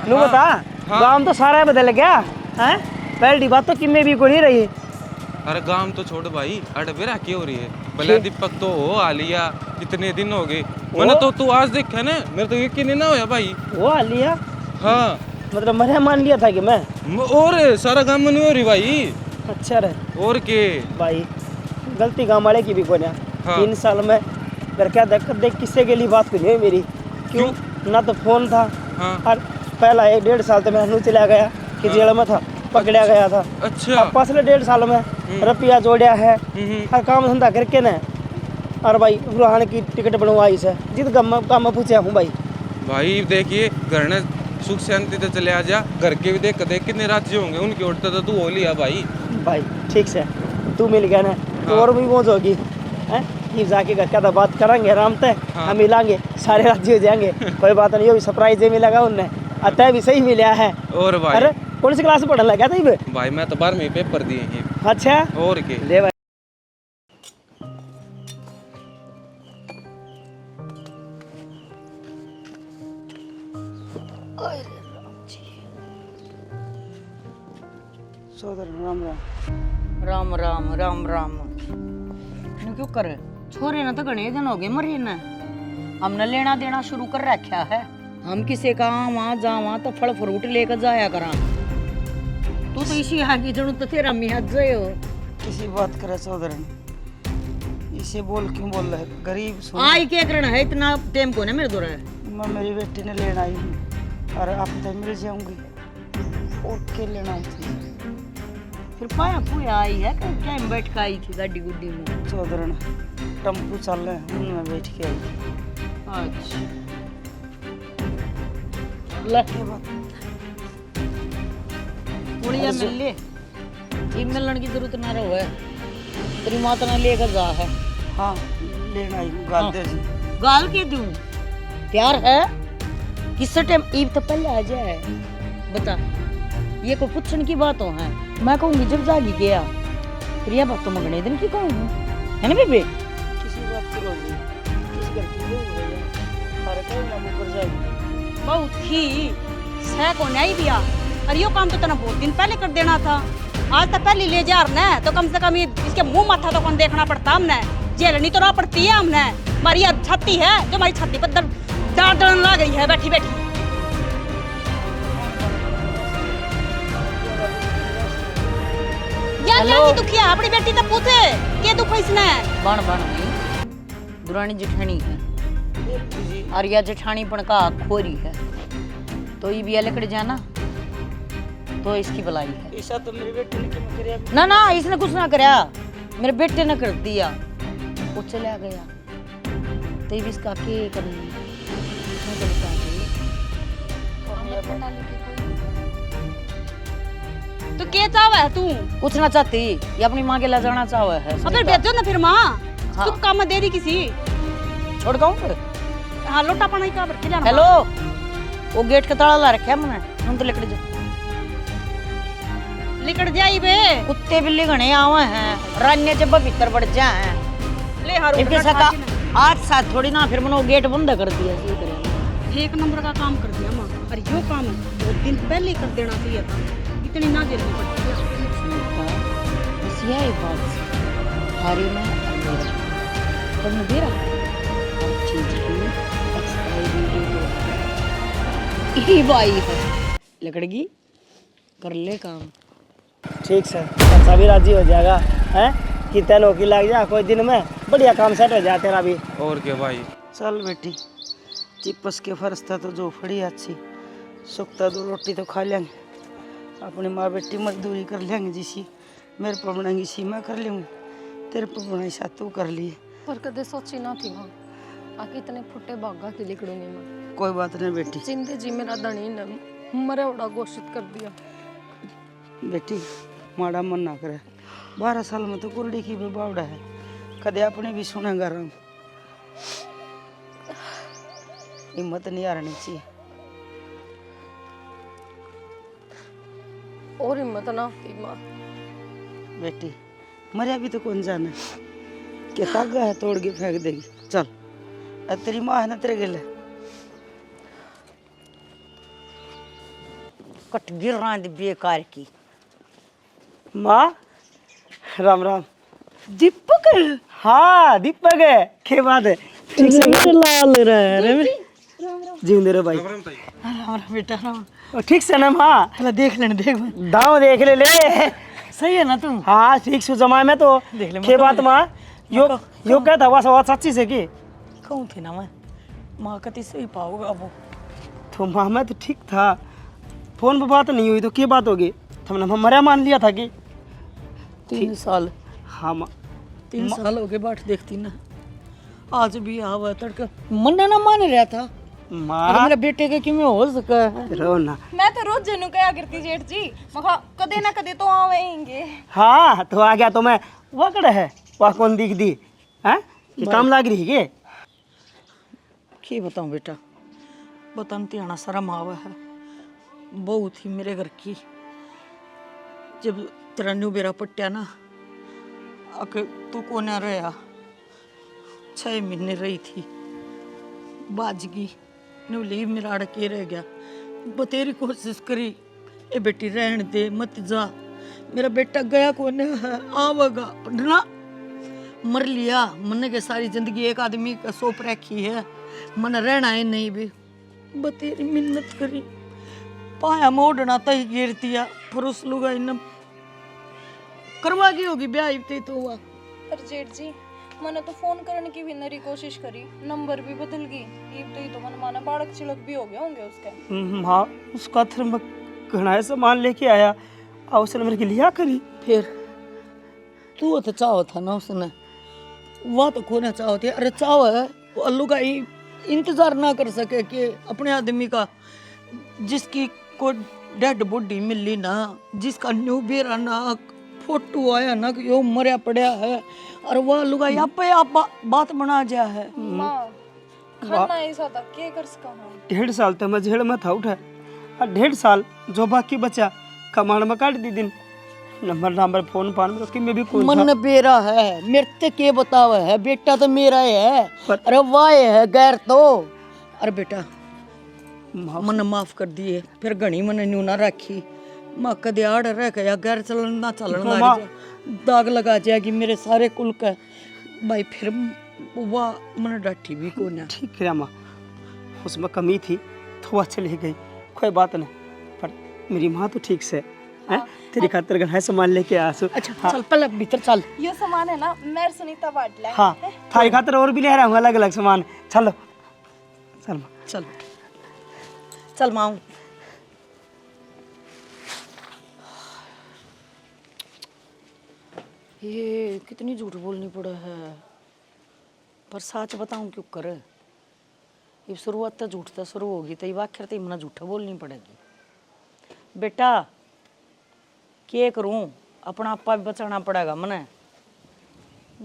नू बता, गाँव तो सारा बदल गया है, पहली बात तो किम्मे भी को नहीं रही। अरे गाँव तो छोड़ भाई, अटबेरा क्या हो रही है, भले दीपक तो हो आलिया, कितने दिन हो गए, मैंने तो तू आज देखा ना, मेरे तो यकीन ना होया भाई। वो आलिया? हाँ, मतलब मैंने मान लिया था कि मैं, और सारा गाँव में नहीं हो रही भाई। अच्छा रहे और के भाई, गलती गाँव वाले की भी कोई ना। हाँ। 3 साल में घर क्या देख किससे के लिए बात नहीं हुई मेरी, क्यों ना तो फोन था। हाँ। और पहला 1-1.5 साल तो मैं नू चला गया कि जेल में था, पकड़ा गया था। अच्छा। अब पिछले 1.5 साल में रुपया जोड़ा है और काम धंधा करके ना, और भाई रुहान की टिकट बनवाई से, जित काम में पूछा हूँ भाई। भाई देखिए, घर ने सुख शांति से चले आ जा, घर के भी देख कितने राज्य होंगे, उनकी उठते तो तू हो लिया भाई। भाई ठीक से तू मिल गया ना तो और भी मौज होगी हैं, ये जाके घर का तो बात करेंगे आराम से। हाँ। हम मिलांगे, सारे राज्य हो जाएंगे, कोई बात नहीं, ये भी सरप्राइज मिलेगा उनने, अतः भी सही मिला है। और भाई, अरे कौन सी क्लास में पढ़ने लगा था? भाई मैं तो 12वीं पेपर दिए हैं। अच्छा, और के ले भाई। सोदर राम राम राम राम राम राम। क्यों कर छोरे ना तो घने दिन हो गए मरी ने, हमने लेना देना शुरू कर रखा है, हम किसी का वहाँ जावा तो फल फ्रूट लेकर जाया करा। तू तो इसी यहाँ की जरूरत तो तेरा मियाँ जाए हो। किसी बात करे सोदरन, इसे बोल क्यों बोल रहा है? गरीब आई क्या करना है, इतना टाइम को ना मेरे दो मैं मेरी बेटी ने लेना आई हूँ, और आप तो मिल जाऊंगी, और क्या लेना होती। फिर पाया पुया आई है कि टाइम बैठ के आई थी गाड़ी गुड्डी में? सोदरन टम्पू चल रहे हैं, उनमें बैठ के आई थी। अच्छा ले पुड़िया मिल ले, ये मिलने की जरूरत ना रहो, तेरी माता ने लेकर जा है। हाँ लेना आई हूँ, गाल दे जी। गाल के दूं प्यार है किस टाइम ईब तो पहले आ जाए बता। ये कोई पूछने की बात हो है? मैं कहूँगी जब जागी गया फिर यह बात तो मंगने दिन की कहूँ है ना बेबे? किसी बात की रोजी किस घर की बहू है ये? हमारे कहीं ना ऊपर जाएगी। बहुत ही सह को नहीं दिया। अरे यो काम तो तना बहुत दिन पहले कर देना था। आज तक पहले ले जा रहा है तो कम से कम ये इसके मुंह माथा तो कौन देखना पड़ता हमने। जेल नहीं तो ना पड़ती है हमने। हमारी यह छाती है जो हमारी छाती पर दर्द लग रही है बैठी बैठी। यार दुखी है अपनी बेटी तो पूछे क्या दुख है इसने। बन गई दुरानी जेठानी है और यह जेठानी पण का खोरी है तो ये भी लकड़ जाना तो इसकी भलाई है। ऐसा तो मेरे बेटे ने क्यों किया? ना ना इसने कुछ ना करया, मेरे बेटे ने कर दिया। वो चला गया तो ये भी इसका के करनी तो क्या चाहवा है तू? कुछ ना चाहती, ये अपनी माँ के ला जाना चाहवा है। अगर भेजो ना फिर माँ। हाँ। तू काम दे रही किसी छोड़ गाऊं? हाँ लोटा पाना ही का के जाना। हेलो वो गेट का ताला ला रखा है मैंने, हम तो लेकर जा लिकड़ जाई बे। कुत्ते बिल्ली घने आवे हैं रान्य जब भीतर बढ़ जाए ले हारू इनके सका आज साथ थोड़ी ना फिर मैंने गेट बंद कर दिया। ये करें एक नंबर का काम कर दिया माँ। अरे यो काम बहुत दिन पहले ही कर देना चाहिए था। इतनी ना जल्दी पड़ती है। बस यही बात हारी में अंधेरा पर मैं दे रहा हर चीज की एक्सपायरी डेट ही बाई है लकड़गी कर ले काम। ठीक सर, अच्छा भी राजी हो जाएगा हैं? कितने नौकरी लग जा कोई दिन में बढ़िया काम सेट हो जाए तेरा भी। और क्या भाई? चल बेटी चिपस के फर्श था तो जो फड़ी अच्छी सुखता दो रोटी तो खा लेंगे। अपनी माँ बेटी मजदूरी कर लेंगे जिसी मेरे पर बनाएंगी सी मैं कर लूँगी तेरे पर बनाई सा तू कर लिए। पर कदे सोची ना थी माँ आके इतने फुटे बागा की लिखड़ूंगी मैं। कोई बात नहीं बेटी। जिंदे जी मेरा धनी ने मरे उड़ा घोषित कर दिया। बेटी माड़ा मन ना करे, 12 साल में तो कुरड़ी की भी बावड़ा है, कदे अपने भी सुनेगा राम। हिम्मत नहीं हारनी चाहिए। और हिम्मत ना थी माँ। बेटी मरिया भी तो कौन जाने के तागा है तोड़ के फेंक देगी। चल तेरी माँ है ना तेरे गिले कट गिर रहा है बेकार की। माँ राम राम। दीपक? हाँ दीपक है के बात है? ठीक से लाल रहा है जीवंदे रे भाई। राम राम बेटा राम। ठीक से ना माँ? देख लेने देख दाव देख ले सही है ना तुम? हाँ ठीक से जमाए में तो देख ले के बात माँ यो क्या था वह सच्ची से की कहूँ थे ना मैं माँ कति सही पाओगा वो तो माँ मैं तो ठीक था फोन पर बात नहीं हुई तो क्या बात होगी? तुमने मरिया मान लिया था कि 3 साल। हाँ माँ 3 साल हो गए बाट देखती ना आज भी आवा तड़का मन ना मान रहा था माँ मेरे बेटे के कि में हो सका है। रो ना। मैं तो रोज जनू कया करती जेठ जी मखा कदे ना कदे तो आवेंगे। हाँ तो आ गया तो मैं वह कड़ा है वह कौन दिख दी है ये काम लाग रही है क्या बताऊं बेटा बताते आना शर्म आवा है बहुत ही मेरे घर की। जब तेरा न्यू बेरा पट्टिया ना अके तू कोने रहा 6 महीने रही थी बाजगी न्यू लीव मेरा अड़के रह गया। बतेरी कोशिश करी ए बेटी रहन दे मत जा मेरा बेटा गया कोने है आवेगा ना मर लिया मन के सारी जिंदगी एक आदमी का सौंप रखी है मन रहना है नहीं भी बतेरी मिन्नत करी पाया मोड़ना तही गिर दिया फिर उस लुगा इन करवा की होगी ब्याह इतनी तो हुआ। पर जेठ जी मैंने तो फोन करने की भी नरी कोशिश करी नंबर भी बदल गई तो मन माना बाड़क चिड़क भी हो गया होंगे उसके। हाँ उसका फिर मैं घना सामान लेके आया और उसने मेरे के लिया करी। फिर तू तो चाहो था ना उसने वह तो खोना चाहो थे। अरे चाहो है वो अल्लू का ही इंतजार ना कर सके कि अपने आदमी का जिसकी को डेड बॉडी मिली ना जिसका न्यू बेरा ना फोटो आया ना कि यो मरिया पड़ा है और वह लुगा यहाँ पे आप बात बना जा है। माँ खाना ऐसा था क्या कर सका हूँ। 1.5 साल तक मैं जेल में था उठा और 1.5 साल जो बाकी बचा कमाण में काट दी दिन नंबर नंबर फोन पान में उसकी में भी कौन था मन बेरा है मेरे ते के बतावा है बेटा तो मेरा ही है अरे वाह है गैर तो अरे बेटा मन माफ कर दिए फिर घनी मन न्यू ना रखी माँ कदे आड़ रह गया गैर चलन ना चलन लग जाए दाग लगा जाएगी मेरे सारे कुल का भाई फिर वाह मन डाठी भी को ना ठीक है माँ उसमें कमी थी तो वह चली गई कोई बात नहीं पर मेरी माँ तो ठीक से है तेरी खातिर गहना सामान लेके आ सो अच्छा चल पहले भीतर चल ये सामान है ना मैं सुनीता बांट ला हाँ थारी खातिर और भी ले रहा हूँ अलग अलग सामान चलो चल माँ चल चल माऊ ये कितनी झूठ बोलनी पड़ा है पर सच बताऊं क्यों कर ये शुरुआत तो झूठ तो शुरू होगी तो ये आखिर तो मना झूठ बोलनी पड़ेगी बेटा क्या करूं अपना आपा भी बचाना पड़ेगा मने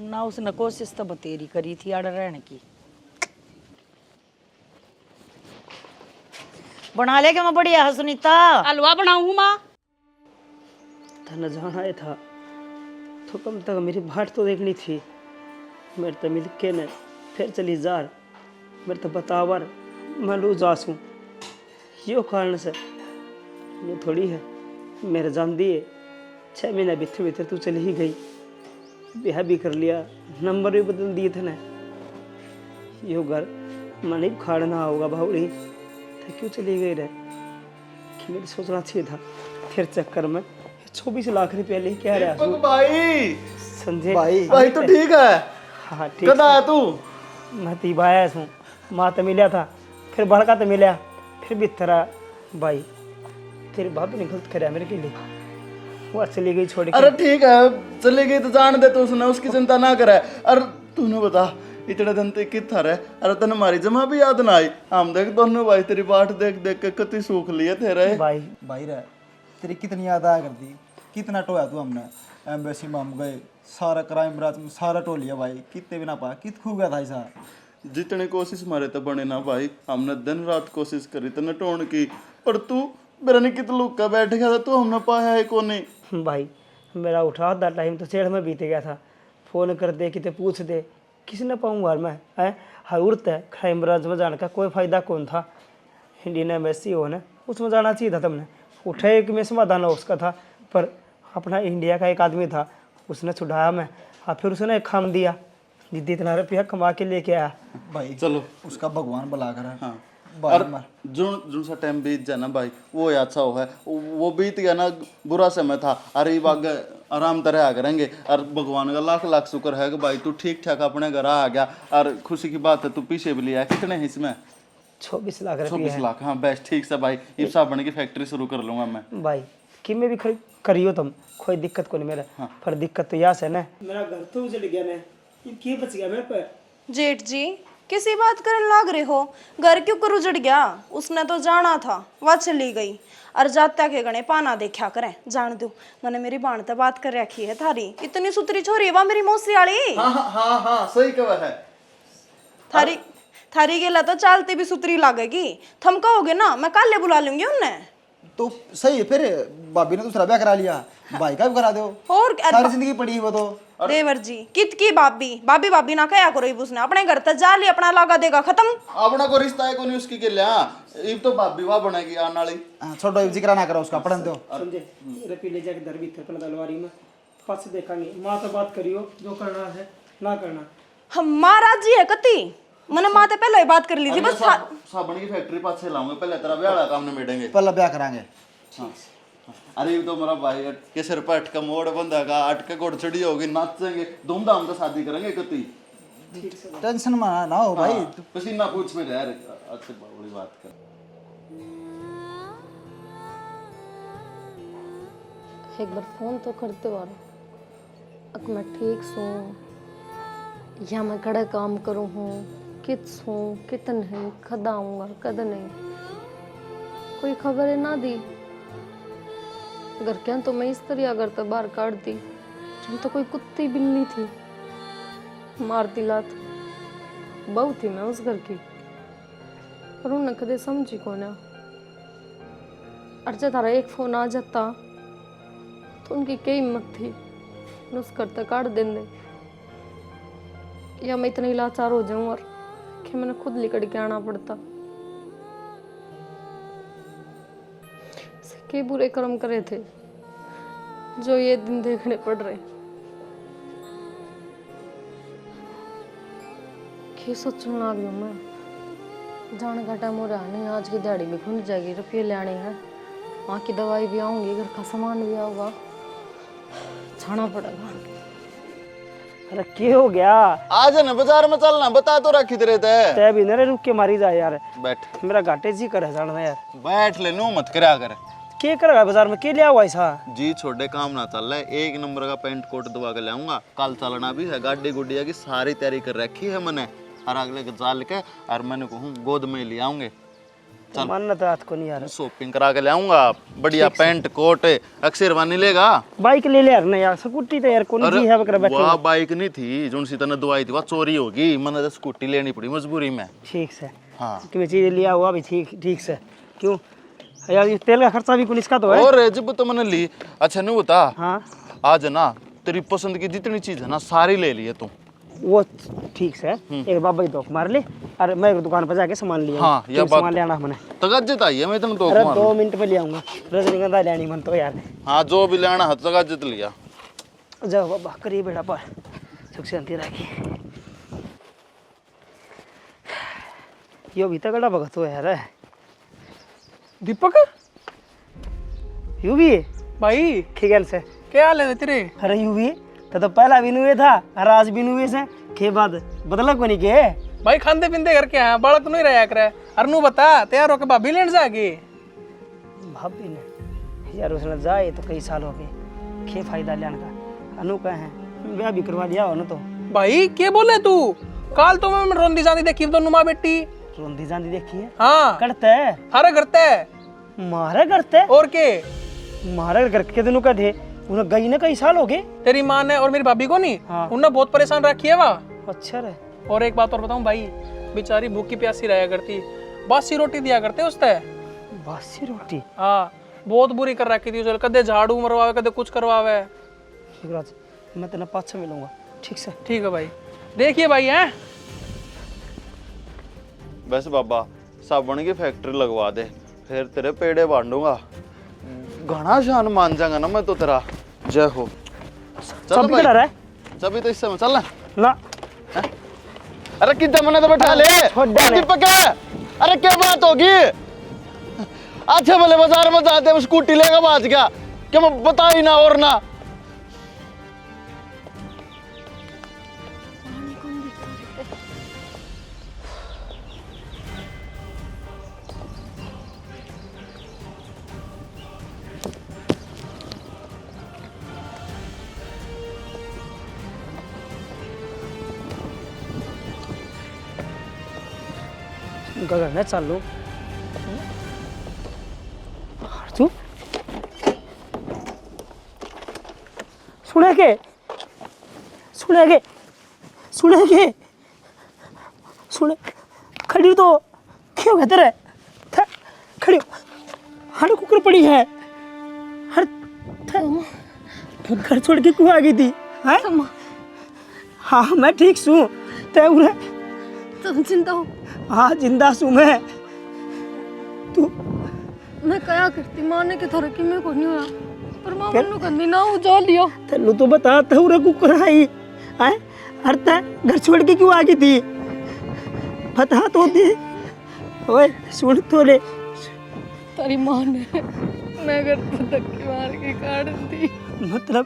ना उसने कोशिश तो बतेरी करी थी आड़ रहने की बना ले क्या मैं बढ़िया है सुनीता हलवा बनाऊं माँ था जाना है था तो कम तक मेरी बाट तो देखनी थी मेरे तो मिल के ने फिर चली जार मेरे तो बतावर मैं लू जासूँ यो कारण से ये थोड़ी है मेरे जान दिए 6 महीने भीतर भीतर तू चली ही गई ब्याह भी कर लिया नंबर भी बदल दिए थे ना यो घर मन ही खाड़ना होगा भावड़ी तो क्यों चली गई रे कि मेरी सोचना चाहिए था फिर चक्कर में 24 लाख रुपया लेके आ रहा हूँ भाई संजय भाई तो ठीक है हाँ ठीक कदा है तू मैं तीब आया हूँ माँ तो मिला था फिर बड़का तो मिला फिर भी तेरा भाई तेरे बाप ने गलत कराया मेरे के लिए वो चली गई छोड़ के अरे ठीक है चली गई तो जान दे तो उसने उसकी चिंता ना करे। अरे तूने बता इतने दिन तक कितना रहे। अरे तने हमारी जमा भी याद ना आई। हम देख दोनों भाई तेरी बाट देख देख के कति सूख लिए थे रहे भाई भाई रे तेरी कितनी याद आया करती कितना टोया तू हमने एम्बेसी में हम गए सारा क्राइम ब्रांच में सारा टो लिया भाई कितने भी ना पाया कित खू गया था ऐसा जितने कोशिश मारे तो बने ना भाई हमने दिन रात कोशिश करी तने टोन की पर तू मेरा नहीं कित लुक का बैठ गया था तू हमने पाया है को नहीं भाई मेरा उठा था टाइम तो चेड़ में बीत गया था फोन कर दे कितने पूछ दे किसी ने पाऊंगा मैं है हर उड़ता है क्राइम ब्रांच में जाने का कोई फायदा कौन था इंडियन एम्बेसी हो ना उसमें जाना चाहिए था तुमने उठे कि मैं समाधान उसका था पर अपना इंडिया का एक आदमी था उसने छुड़ाया मैं और फिर उसने एक खाम दिया जिद्दी इतना रुपया कमा के लेके आया भाई चलो उसका भगवान भला करा हाँ भाई और जो सा टाइम बीत जाए ना भाई वो अच्छा हो है वो बीत गया ना बुरा समय था। अरे ये बाग आराम तरह आ करेंगे और भगवान का लाख लाख शुक्र है कि भाई तू ठीक ठाक अपने घर आ गया और खुशी की बात है तू पीछे भी लिया कितने हैं इसमें 24 लाख 24 लाख हाँ बेस्ट ठीक से भाई ये साबुन की फैक्ट्री शुरू कर लूंगा मैं भाई कि मैं भी करियो तुम कोई दिक्कत को नहीं मेरा हाँ। पर दिक्कत तो यहाँ से ना मेरा घर तो उजड़ गया ना ये बच गया मेरे पर जेठ जी किसी बात करने लाग रहे हो घर क्यों कर उजड़ गया उसने तो जाना था वह चली गई और जाता के गणे पाना देखा करें जान दो मैंने मेरी बाण तो बात कर रखी है थारी इतनी सुतरी छोरी है वह मेरी मौसी वाली हाँ हाँ हाँ हाँ सही कहा है थारी थारी गेला तो चालती भी सुतरी लागेगी थम कहोगे ना मैं काले बुला लूंगी उन्हें तो सही है फिर भाभी ने दूसरा ब्याह करा लिया भाई का भी करा दो और सारी जिंदगी पड़ी वो तो देवर जी कित की बाबी बाबी बाबी ना कया करो उसने अपने घर तक जा ली अपना लागा देगा खत्म अपना को रिश्ता है को नहीं उसकी के लिया ये तो बाप विवाह बनेगी आने वाली छोड़ो जिक्र ना करो उसका पढ़न दो समझे मेरे पीले जाके दर भी थपन तलवारी में पास देखेंगे माँ तो बात करियो जो करना है ना करना हम महाराज जी है कति मैंने माँ तो पहले ही बात कर ली थी बस साबुन की फैक्ट्री पास से लाऊंगा पहले तेरा ब्याह वाला काम निबेड़ेंगे पहला ब्याह करांगे हाँ अरे ये तो मेरा भाई के सिर पर अटका मोड़ बंधा अटके घोड़ चढ़ी होगी नाचेंगे धूमधाम से शादी करेंगे कति टेंशन में ना हो भाई पसीना पूछ में यार अच्छे बड़ी बात कर एक बार फोन तो करते हो अक मैं ठीक सू या मैं कड़े काम करूँ हूँ कित हूँ कित नहीं कद आऊँगा कद नहीं कोई खबर है ना दी घर क्या तो मैं इस तरह अगर तो बाहर काट दी जब तो कोई कुत्ती बिल्ली थी मारती लात बहू थी मैं उस घर की पर उन्हें कदे समझी कौन अर्जा थारा एक फोन आ जाता तो उनकी क्या हिम्मत थी उस घर तक काट देने, या मैं इतना लाचार हो जाऊं और कि मैंने खुद लिकड़ के आना पड़ता। के बुरे कर्म करे थे जो ये दिन देखने पड़ रहे। कि सोचने लग गई मैं, जाने का टाइम हो रहा नहीं, आज की दिहाड़ी भी खुल जाएगी, रुपये लेने हैं, वहाँ की दवाई भी आऊंगी, घर का सामान भी आऊगा, जाना पड़ेगा। अरे क्या हो गया? आज ना बाजार में चलना, बता तो रखी तेरे तय भी नरे रुक के मारी जाए यार। बैठ, मेरा घाटे जी कर जाना यार। बैठ ले, नो मत करा कर। क्या करेगा बाजार में, क्या लिया हुआ ऐसा? जी छोटे काम ना चल रहा है, एक नंबर का पेंट कोट दवा के लाऊंगा, कल चलना भी है, गाड़ी गुडिया की सारी तैयारी कर रखी है मैंने, और अगले के जाल के और मैंने कहूँ गोद में ले आऊंगे। चल मानना तो रात को नहीं यार, शॉपिंग करा के लाऊंगा, बढ़िया पेंट कोट अक्सरवानी लेगा। बाइक ले ले यार, नहीं यार स्कूटी तो यार कौन जी है बकरा बैठे। वह बाइक नहीं थी जो सी तने दवाई थी, वह चोरी होगी, मैंने तो स्कूटी लेनी पड़ी मजबूरी में। ठीक से हाँ कि चीज लिया हुआ भी ठीक ठीक से, क्यों यार ये तेल का खर्चा भी कुछ इसका तो है। और जब तो मैंने ली। अच्छा नहीं बता, हाँ आज ना तेरी पसंद की जितनी चीज है ना सारी ले लिए तू। वो ठीक से एक बाबा की धोख मार ले और मैं एक दुकान पर जाके सामान लिया। हाँ ये बात सामान लेना मैंने तगज्जत आई है, मैं इतना तो अरे 2 मिनट में ले आऊंगा, रजनीगंधा लेनी मन तो यार। हाँ जो भी लेना है तगज्जत लिया। जाओ बाबा करिए बेटा पर सुख शांति रखी। यो भी तगड़ा भगत हो यार। दीपक यू भी भाई ठीक से क्या हाल है तेरे? अरे यू भी तो पहला भी नुए था और आज भी नुए से के बाद बदला को नहीं के भाई खाते पीते करके आया, बालक नहीं रहा करे। अरनू बता तैयार होके भाभी लेने जाएगी। भाभी ने यार उसने जाए तो कई साल हो गए, खे फायदा लेने का। अनु कहे हैं ब्याह भी करवा दिया हो ना तो। भाई क्या बोले तू? काल तो मैं रोंदी जाती देखी दोनों माँ बेटी। रोंदी जाती देखी है? हाँ करते है हारे करते मारे करते और के मारे करके दोनों का थे उन्हें गई ने कई साल हो गए। तेरी माँ ने और मेरी भाभी को नहीं, हाँ। उन्हें बहुत परेशान रखी है वहाँ। अच्छा रे। और एक बात और बताऊं भाई, बेचारी भूखी प्यासी रहा करती, बासी रोटी दिया करते उसते। बासी रोटी? हाँ बहुत बुरी कर रखी थी उसे, कदे झाड़ू मरवावे कदे कुछ करवावे। युवराज मैं तेना पाछे मिलूंगा ठीक से? ठीक है भाई, देखिए भाई हैं। बस बाबा साबुन की फैक्ट्री लगवा दे, फिर तेरे पेड़े बांटूंगा, घना शान मान जाऊंगा ना मैं तो तेरा। जय हो। चल भाई सभी तो इस समय चल ना। अरे कितना मना तो बैठा ले दीपक। अरे क्या बात होगी? अच्छा भले बाजार में जाते हैं, स्कूटी लेगा बात क्या क्या मैं बता ही ना और ना। गगन चालू तू सुने के खड़ी तो क्यों कहते रहे खड़ी हर कुकर पड़ी है हर घर छोड़ के क्यों आ गई थी? हाँ मैं ठीक छू तय उरे तुम चिंता हो? हाँ जिंदा सू मैं। तू मैं क्या करती, माँ ने के थोड़ा कि मैं को नहीं हुआ, पर माँ मन्नू कंदी ना हो जा लिया। तेनू तो बता तहुरे कुकर आई हैं हर तय घर छोड़ के क्यों आ गई थी? बता तो दे। ओए सुन तो ले। तेरी माँ ने मैं घर पे धक्के मार के काट दी। मतलब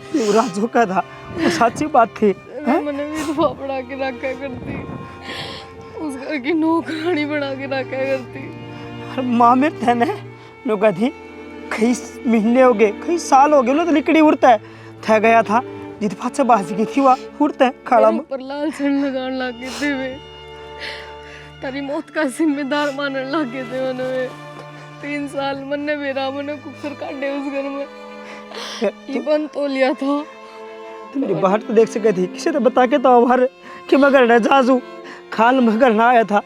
पूरा झोंका था, वो सच्ची बात थी। मैंने विधवा बना के रखा करती, उस घर की नौकरानी बना के रखा करती। माँ मेरे थे नो कही कई महीने हो गए कई साल हो गए लो तो लिकड़ी उड़ता है थे गया था जित पाछे बाज गई थी वहाँ उड़ता है खाला में पर लाल छण लगाने लगे थे वे, तेरी मौत का जिम्मेदार मानने लगे थे उन्हें। 3 साल मन्ने मेरा मने कुकर काटे उस घर में, ये बंद तो लिया था। तो मेरी बाहर तो देख सके थी, किसी ने बता के तो बाहर कि मैं घर न जाजू खाल में घर ना आया था,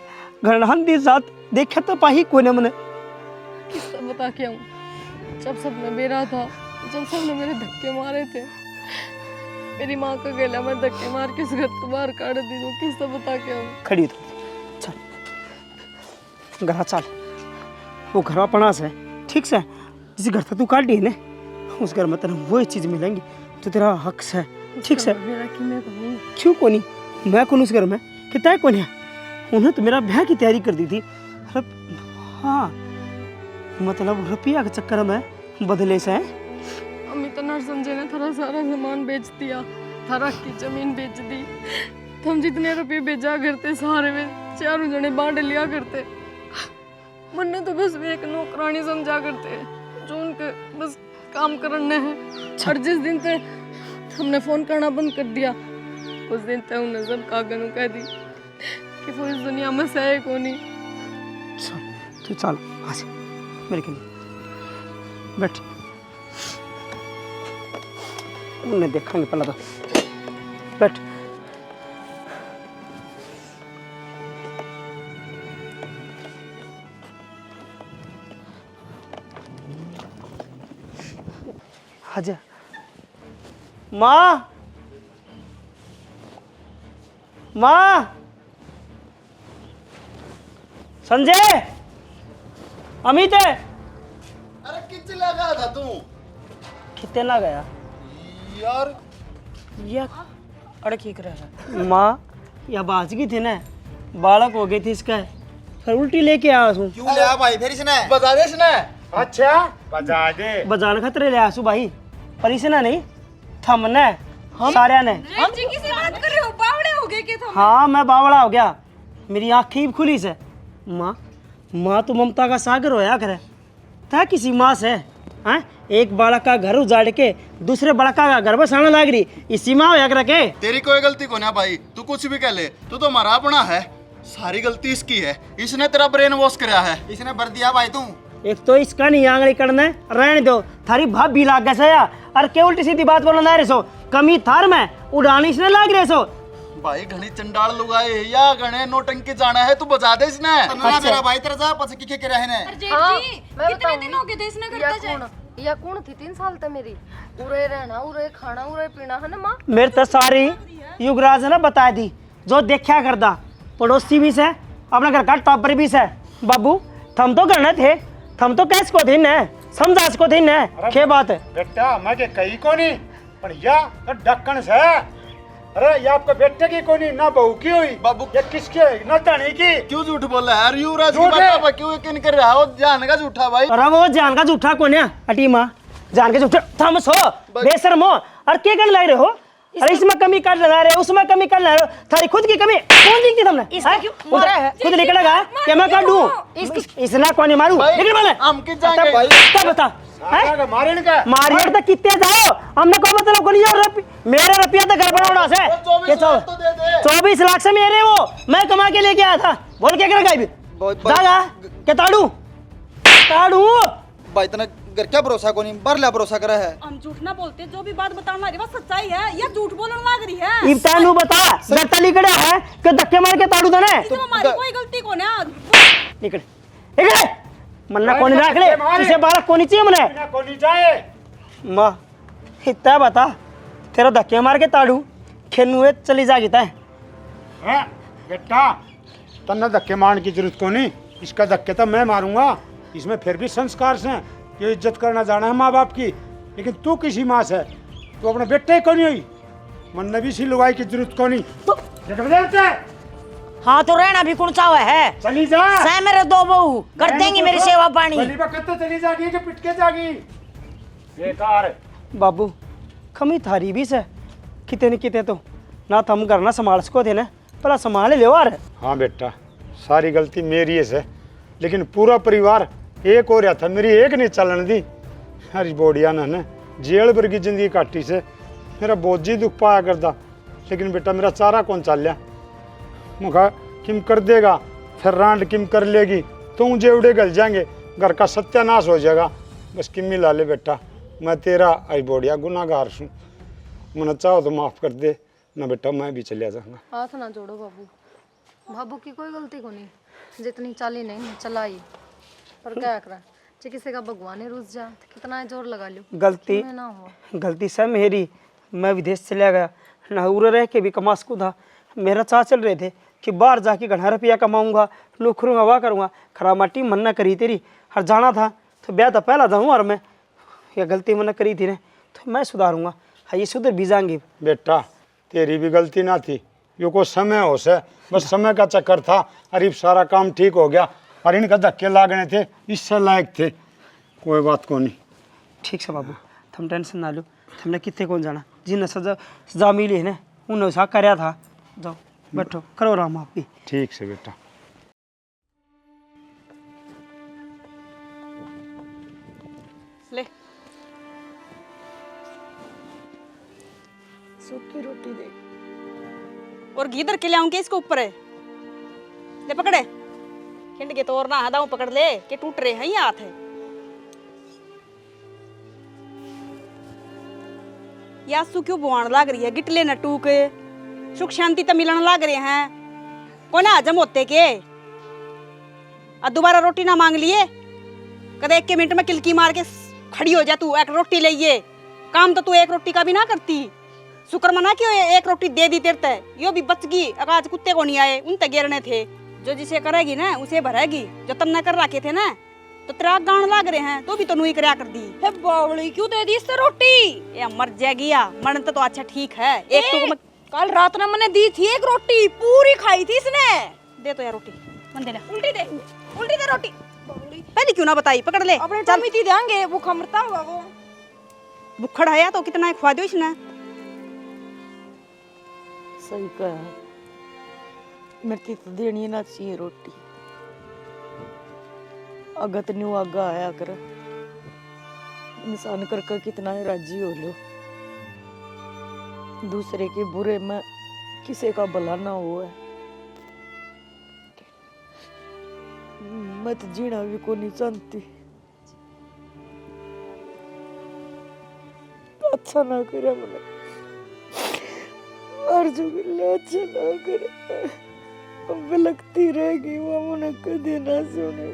घर नहांदी साथ देखा तो पाही कोने मने किससे बता के आऊं? जब सब में बेरा था जब सबने मेरे धक्के मारे थे, मेरी माँ का गला में धक्के मार के इस घर को बाहर काट दी, तो किससे बता के आऊँ? खड़ी तो चल घर चल, वो घर अपना से ठीक से, जिस घर से तू काट दी है ना, उस घर में तेरा वही चीज मिलेंगी तो तेरा हक है, ठीक से। मेरा कि मैं कहूँ क्यों कोनी, मैं कौन उस घर में कितना कौन है, उन्हें तो मेरा ब्याह की तैयारी कर दी थी। हाँ मतलब रुपया के चक्कर में बदले से अम्मी तो ना समझे ने थारा सारा सामान बेच दिया, थारा की जमीन बेच दी। हम जितने रुपये भेजा करते सारे में चारों जने बांट लिया करते। मन्ने तो बस एक नौकरानी समझा करते जो उनके बस काम करना है। और जिस दिन से हमने फोन करना बंद कर दिया, उस दिन तक उन्हें सब कागनों कह दी कि वो इस दुनिया में सहे को नहीं। तू चल आ जा मेरे के लिए बैठ, उन्हें देखेंगे पहला तो बैठ। आजा माँ, माँ, संजय, अमित है। अरे किच लगा था तू कितने ना गया यार, या अड़की कर रहा है। माँ या बाज गई थी ना, बालक हो गई थी इसका, फिर उल्टी लेके आया हूँ। क्यों ले भाई फिर इसने बता दे इसने। अच्छा बजा दे, बजाने खतरे ले आसू भाई, पर इसे ना नहीं थमने सारे ने। हम जी किसी बात कर रहे हो, बावड़े हो गए कि तुम? हाँ मैं बावड़ा हो गया, मेरी आँखें ही खुली से। माँ, माँ तो ममता का सागर होया करे, था किसी माँ से हैं? एक बालक का घर उजाड़ के दूसरे बालक का घर बसाने लग रही, इसी माँ होया करे के। तेरी कोई गलती को ना भाई, तू कुछ भी कह ले, तू तो हमारा अपना है, सारी गलती इसकी है। इसने तेरा ब्रेन वॉश कराया है। इसने भर दिया भाई तू। एक तो इसका नहीं आंगली करना है, रहने दो, थारी भाभी भी लाग गया या और के उल्टी सीधी बात बोलना रहे सो, कमी थार में उड़ानी इसने लाग रहे सो। भाई घनी चंडाल लुगाए या गणे नोटंकी जाना है, तू बजा दे इसने। अच्छा मेरा भाई तेरा जा पछ की के रहने। हाँ, कितने दिन हो गए थे इसने करता जाए? या कौन थी 3 साल तक मेरी, उरे रहना, उरे खाना, उरे पीना है ना माँ। मेरे तो सारी युगराज ने बता दी, जो देखा करदा, पड़ोसी भी से, अपना घर का टापर भी से। बाबू थम तो करने थे, थम तो कैस को थे न, समझा को थे न, क्या बात है बेटा मैं के कहीं को नहीं, पर या तो ढक्कन से। अरे ये आपके बेटे की कोई नहीं, ना बहू की हुई बाबू। ये किसके ना तनी की। क्यों झूठ बोल रहा है यार, युवराज की झूठ है। बात क्यों यकीन कर रहा है, वो जान का झूठा भाई। अरे वो जान का झूठा कौन है अटी माँ, जान के झूठा थम सो बेशर्मो। और क्या कर लग रहे हो, अरे इसमें कमी कर लगा रहे हो, उसमें कमी कर लगा रहे हो, थारी खुद की कमी कौन दिखती तुमने? खुद निकलेगा क्या मैं कर दूं? इसना कौन मारू निकल बोले हम किस जाएंगे भाई? तब बता मारे इनका मारियर तो कितने जाओ, हमने कोई मतलब को नहीं है। मेरे रुपया तो घर बनाना से 24 लाख से मेरे, वो मैं कमा के लेके आया था। बोल क्या करेगा अभी जागा क्या ताड़ू ताड़ू भाई तना घर क्या भरोसा को नहीं, बरला भरोसा करा है। हम झूठ ना बोलते, जो भी बात बताना रही वो सच्चाई है या झूठ बोलने लग रही है? इब्तानू बता गत्ता लिखड़ा है कि धक्के मार के ताड़ू देने। इसमें हमारी कोई गलती को ना। निकल निकल मन्ना कोनी रख ले, इसे बालक कोनी चाहिए मने ना कोनी जाए। माँ इतना बता, तेरा धक्के मार के ताड़ू खेनुए चली जाएगी तय। हैं बेटा तन्ना धक्के मारने की जरूरत को नहीं, इसका धक्के तो मैं मारूंगा। इसमें फिर भी संस्कार से ये इज्जत करना जाना है माँ बाप की, लेकिन तू किसी माँ से, तू अपने बेटे को नहीं हुई, मन ने भी सी लुगाई की जरूरत को नहीं। हाँ तो रहना भी कौन चावा है, चली जा सह मेरे 2 बहू कर देंगी मेरी सेवा पानी। तो चली जागी कि पिटके जागी बेकार। बाबू कमी थारी भी से किते न किते तो ना थम घर ना संभाल सको थे ना, भला संभाल ले यार। हाँ बेटा सारी गलती मेरी है से, लेकिन पूरा परिवार एक हो रहा था, मेरी एक नहीं चलन दी। हरी बोड़िया ने जेल भर की जिंदगी काटी से, मेरा बहुत जी दुख पाया करता, लेकिन बेटा मेरा चारा कौन चल लिया। मुखा किम कर देगा, फिर रांड किम कर लेगी, तुम जेवड़े गल जाएंगे, घर का सत्यानाश हो जाएगा। बस किम्मी ला ले बेटा, मैं तेरा आई बोड़िया गुनाहगार हूँ, मैंने चाहो तो माफ़ कर दे ना बेटा, मैं भी चलिया जाऊँगा। हाथ ना जोड़ो बाबू, बाबू की कोई गलती को नहीं, जितनी चाली नहीं चलाई, पर क्या करा जे किसी का भगवान ही रुस जा तो कितना जोर लगा लो, गलती मैं ना हो। गलती सब मेरी। मैं विदेश चला गया ना, उरे रह के भी कमा सकूँ था। मेरा चाह चल रहे थे कि बाहर जाके घना रुपया कमाऊंगा, लोग करूँगा, वाह करूँगा। खराब माटी मन्ना करी तेरी, हर जाना था तो ब्याह तो पहला जाऊँ। और मैं ये गलती मन्ना करी थी ना, तो मैं सुधारूंगा। हाँ, ये सुधर भी जाएंगे। बेटा तेरी भी गलती ना थी, यो को समय हो से, बस समय का चक्कर था। अरे सारा काम ठीक हो गया, और इनका धक्के लागने थे, इससे लायक थे। कोई बात को नहीं। ठीक है बाबू, तुम टेंशन ना लो। तुमने कितने कौन जाना, जिन्हें सजा मिली है ना, उन्हें ऐसा कराया था। जाओ बैठो, करो आराम आप भी। ठीक से बेटा। ले सूखी रोटी दे। और घी धर के ले आऊंगी इसके ऊपर है। ले पकड़े, खिंड के तोड़ना हदाऊ पकड़ ले के टूट रहे हैं ये हाथ है। या सु क्यों बुआण लाग रही है, गिटले न टूक, सुख शांति तो मिलन लाग रहे हैं। कौन हजम होते के दोबारा रोटी ना मांग लिए, कदे 1 मिनट में किलकी मार के खड़ी हो जा तू, एक रोटी ले ये काम तो तू 1 रोटी का भी ना करती। शुक्र मना क्यों 1 रोटी दे दी तेरे ते, यो भी बच गई। आज कुत्ते को नहीं आए, उन ते गिरने थे। जो जिसे करेगी ना उसे भरेगी, जो तुमने कर रखे थे ना तो तेरा गान लाग रहे हैं, तो भी तो नुई करया कर दी। बावली क्यों दे दी इससे रोटी? ये मर जाएगी या मन तो अच्छा ठीक है। एक टुक में कल रात ने मैंने दी थी 1 रोटी, पूरी खाई थी इसने। दे तो यार रोटी, मन दे ले। उल्टी दे रोटी। पहले क्यों ना बताई, पकड़ ले। अपने टमी थी देंगे, वो खमरता होगा वो। बुखड़ है तो कितना खवा दो इसने। सही कहा, मेरे तो देनी ना चाहिए रोटी। अगत न्यू आगा आया कर, इंसान करके कितना ही राजी हो लो। दूसरे के बुरे में किसी का भला ना हो है। मैं तो जीना भी को नहीं जानती। अच्छा ना करे मैंने, और जो मिले अच्छा ना करे। अब लगती रहेगी वो मुझे कभी ना सुने।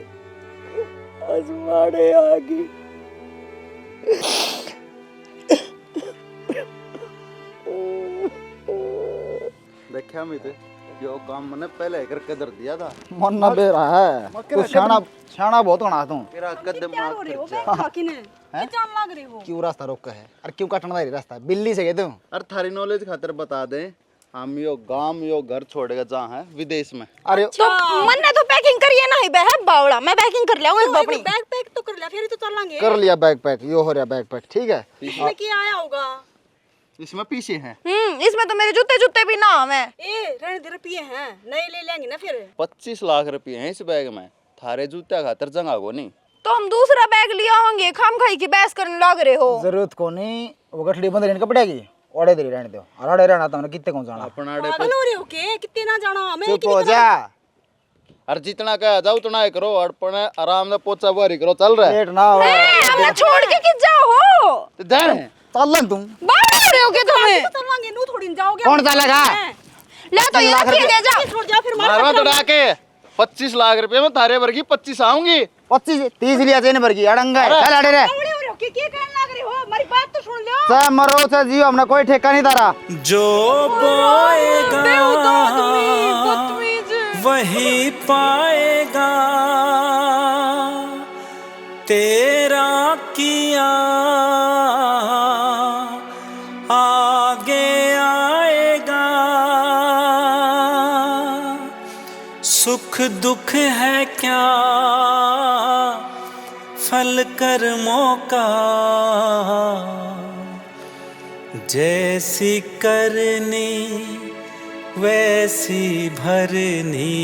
आज मारे आगी देखा मैं तो यो काम मैंने पहले करके दर दिया था। मन ना बे रहा है, तू शाना बहुत होना तू। तेरा कदम क्या हो रही हो बे खाकी ने, क्या जान लाग रही हो। क्यों रास्ता रोका है? अरे क्यों काटना था रास्ता? बिल्ली से गए तू। अरे थारी नॉलेज खातिर बता दे, हम यो गांव यो घर छोड़ेगा जहाँ है विदेश में। अरे तो मन्ने तो पैकिंग करिए ना ही बे है बावड़ा, मैं पैकिंग कर लिया हूं एक अपनी। बैग पैक तो कर लिया, फिर तो चलेंगे। कर लिया बैग पैक, यो हो रहा बैग पैक, ठीक है। इसमें क्या आया होगा? इसमें पीछे हैं। इसमें तो मेरे जूते भी ना हमें। ए रहने दे, रुपये हैं नए ले लेंगे ना फिर। 25 लाख रुपए हैं इस बैग में। थारे जूते खातर जगह को नहीं। तो हम दूसरा बैग लिया होंगे, खाम खाई की बहस करने लग रहे हो। जरूरत को नहीं, वो गठड़ी बंद रहने का पड़ेगी। ओड़े दे रहने दो, और ओड़े रहना तो कितने कौन जाना। अपना अड़े पागल हो रहे हो के, कितने ना जाना मैं। चुप हो जा। और जितना कहा जाओ उतना ही करो, अपने आराम से पोचा बारी करो। चल रहा है लेट ना हो। हमने छोड़ के किस जाओ हो? तो जाए चल ले तुम। बाहर हो रहे हो क्या तुम्हें? चलेंगे नू थोड़ी जाओगे। कौन चलेगा? ले तो ये रखिए, ले जा। छोड़ जा फिर मारवा तो डाके 25 लाख रुपए में थारे वर्गी 25 आऊंगी। 25 30 लिया चेन भर की अड़ंगा है। चल अड़े रे। के कहने लग रहे हो, हमारी बात तो सुन लो। चाहे मरो चाहे जियो, हमने कोई ठेका नहीं तारा। जो बोएगा वही पाएगा, तेरा किया आगे आएगा। सुख दुख है क्या फल कर्मों का, जैसी करनी वैसी भरनी,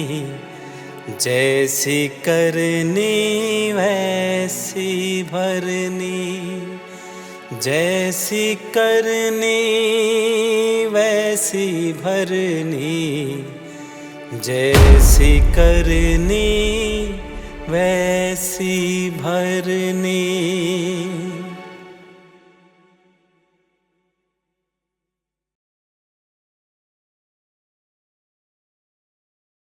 जैसी करनी वैसी भरनी, जैसी करनी वैसी भरनी, जैसी करनी वैसी भरनी।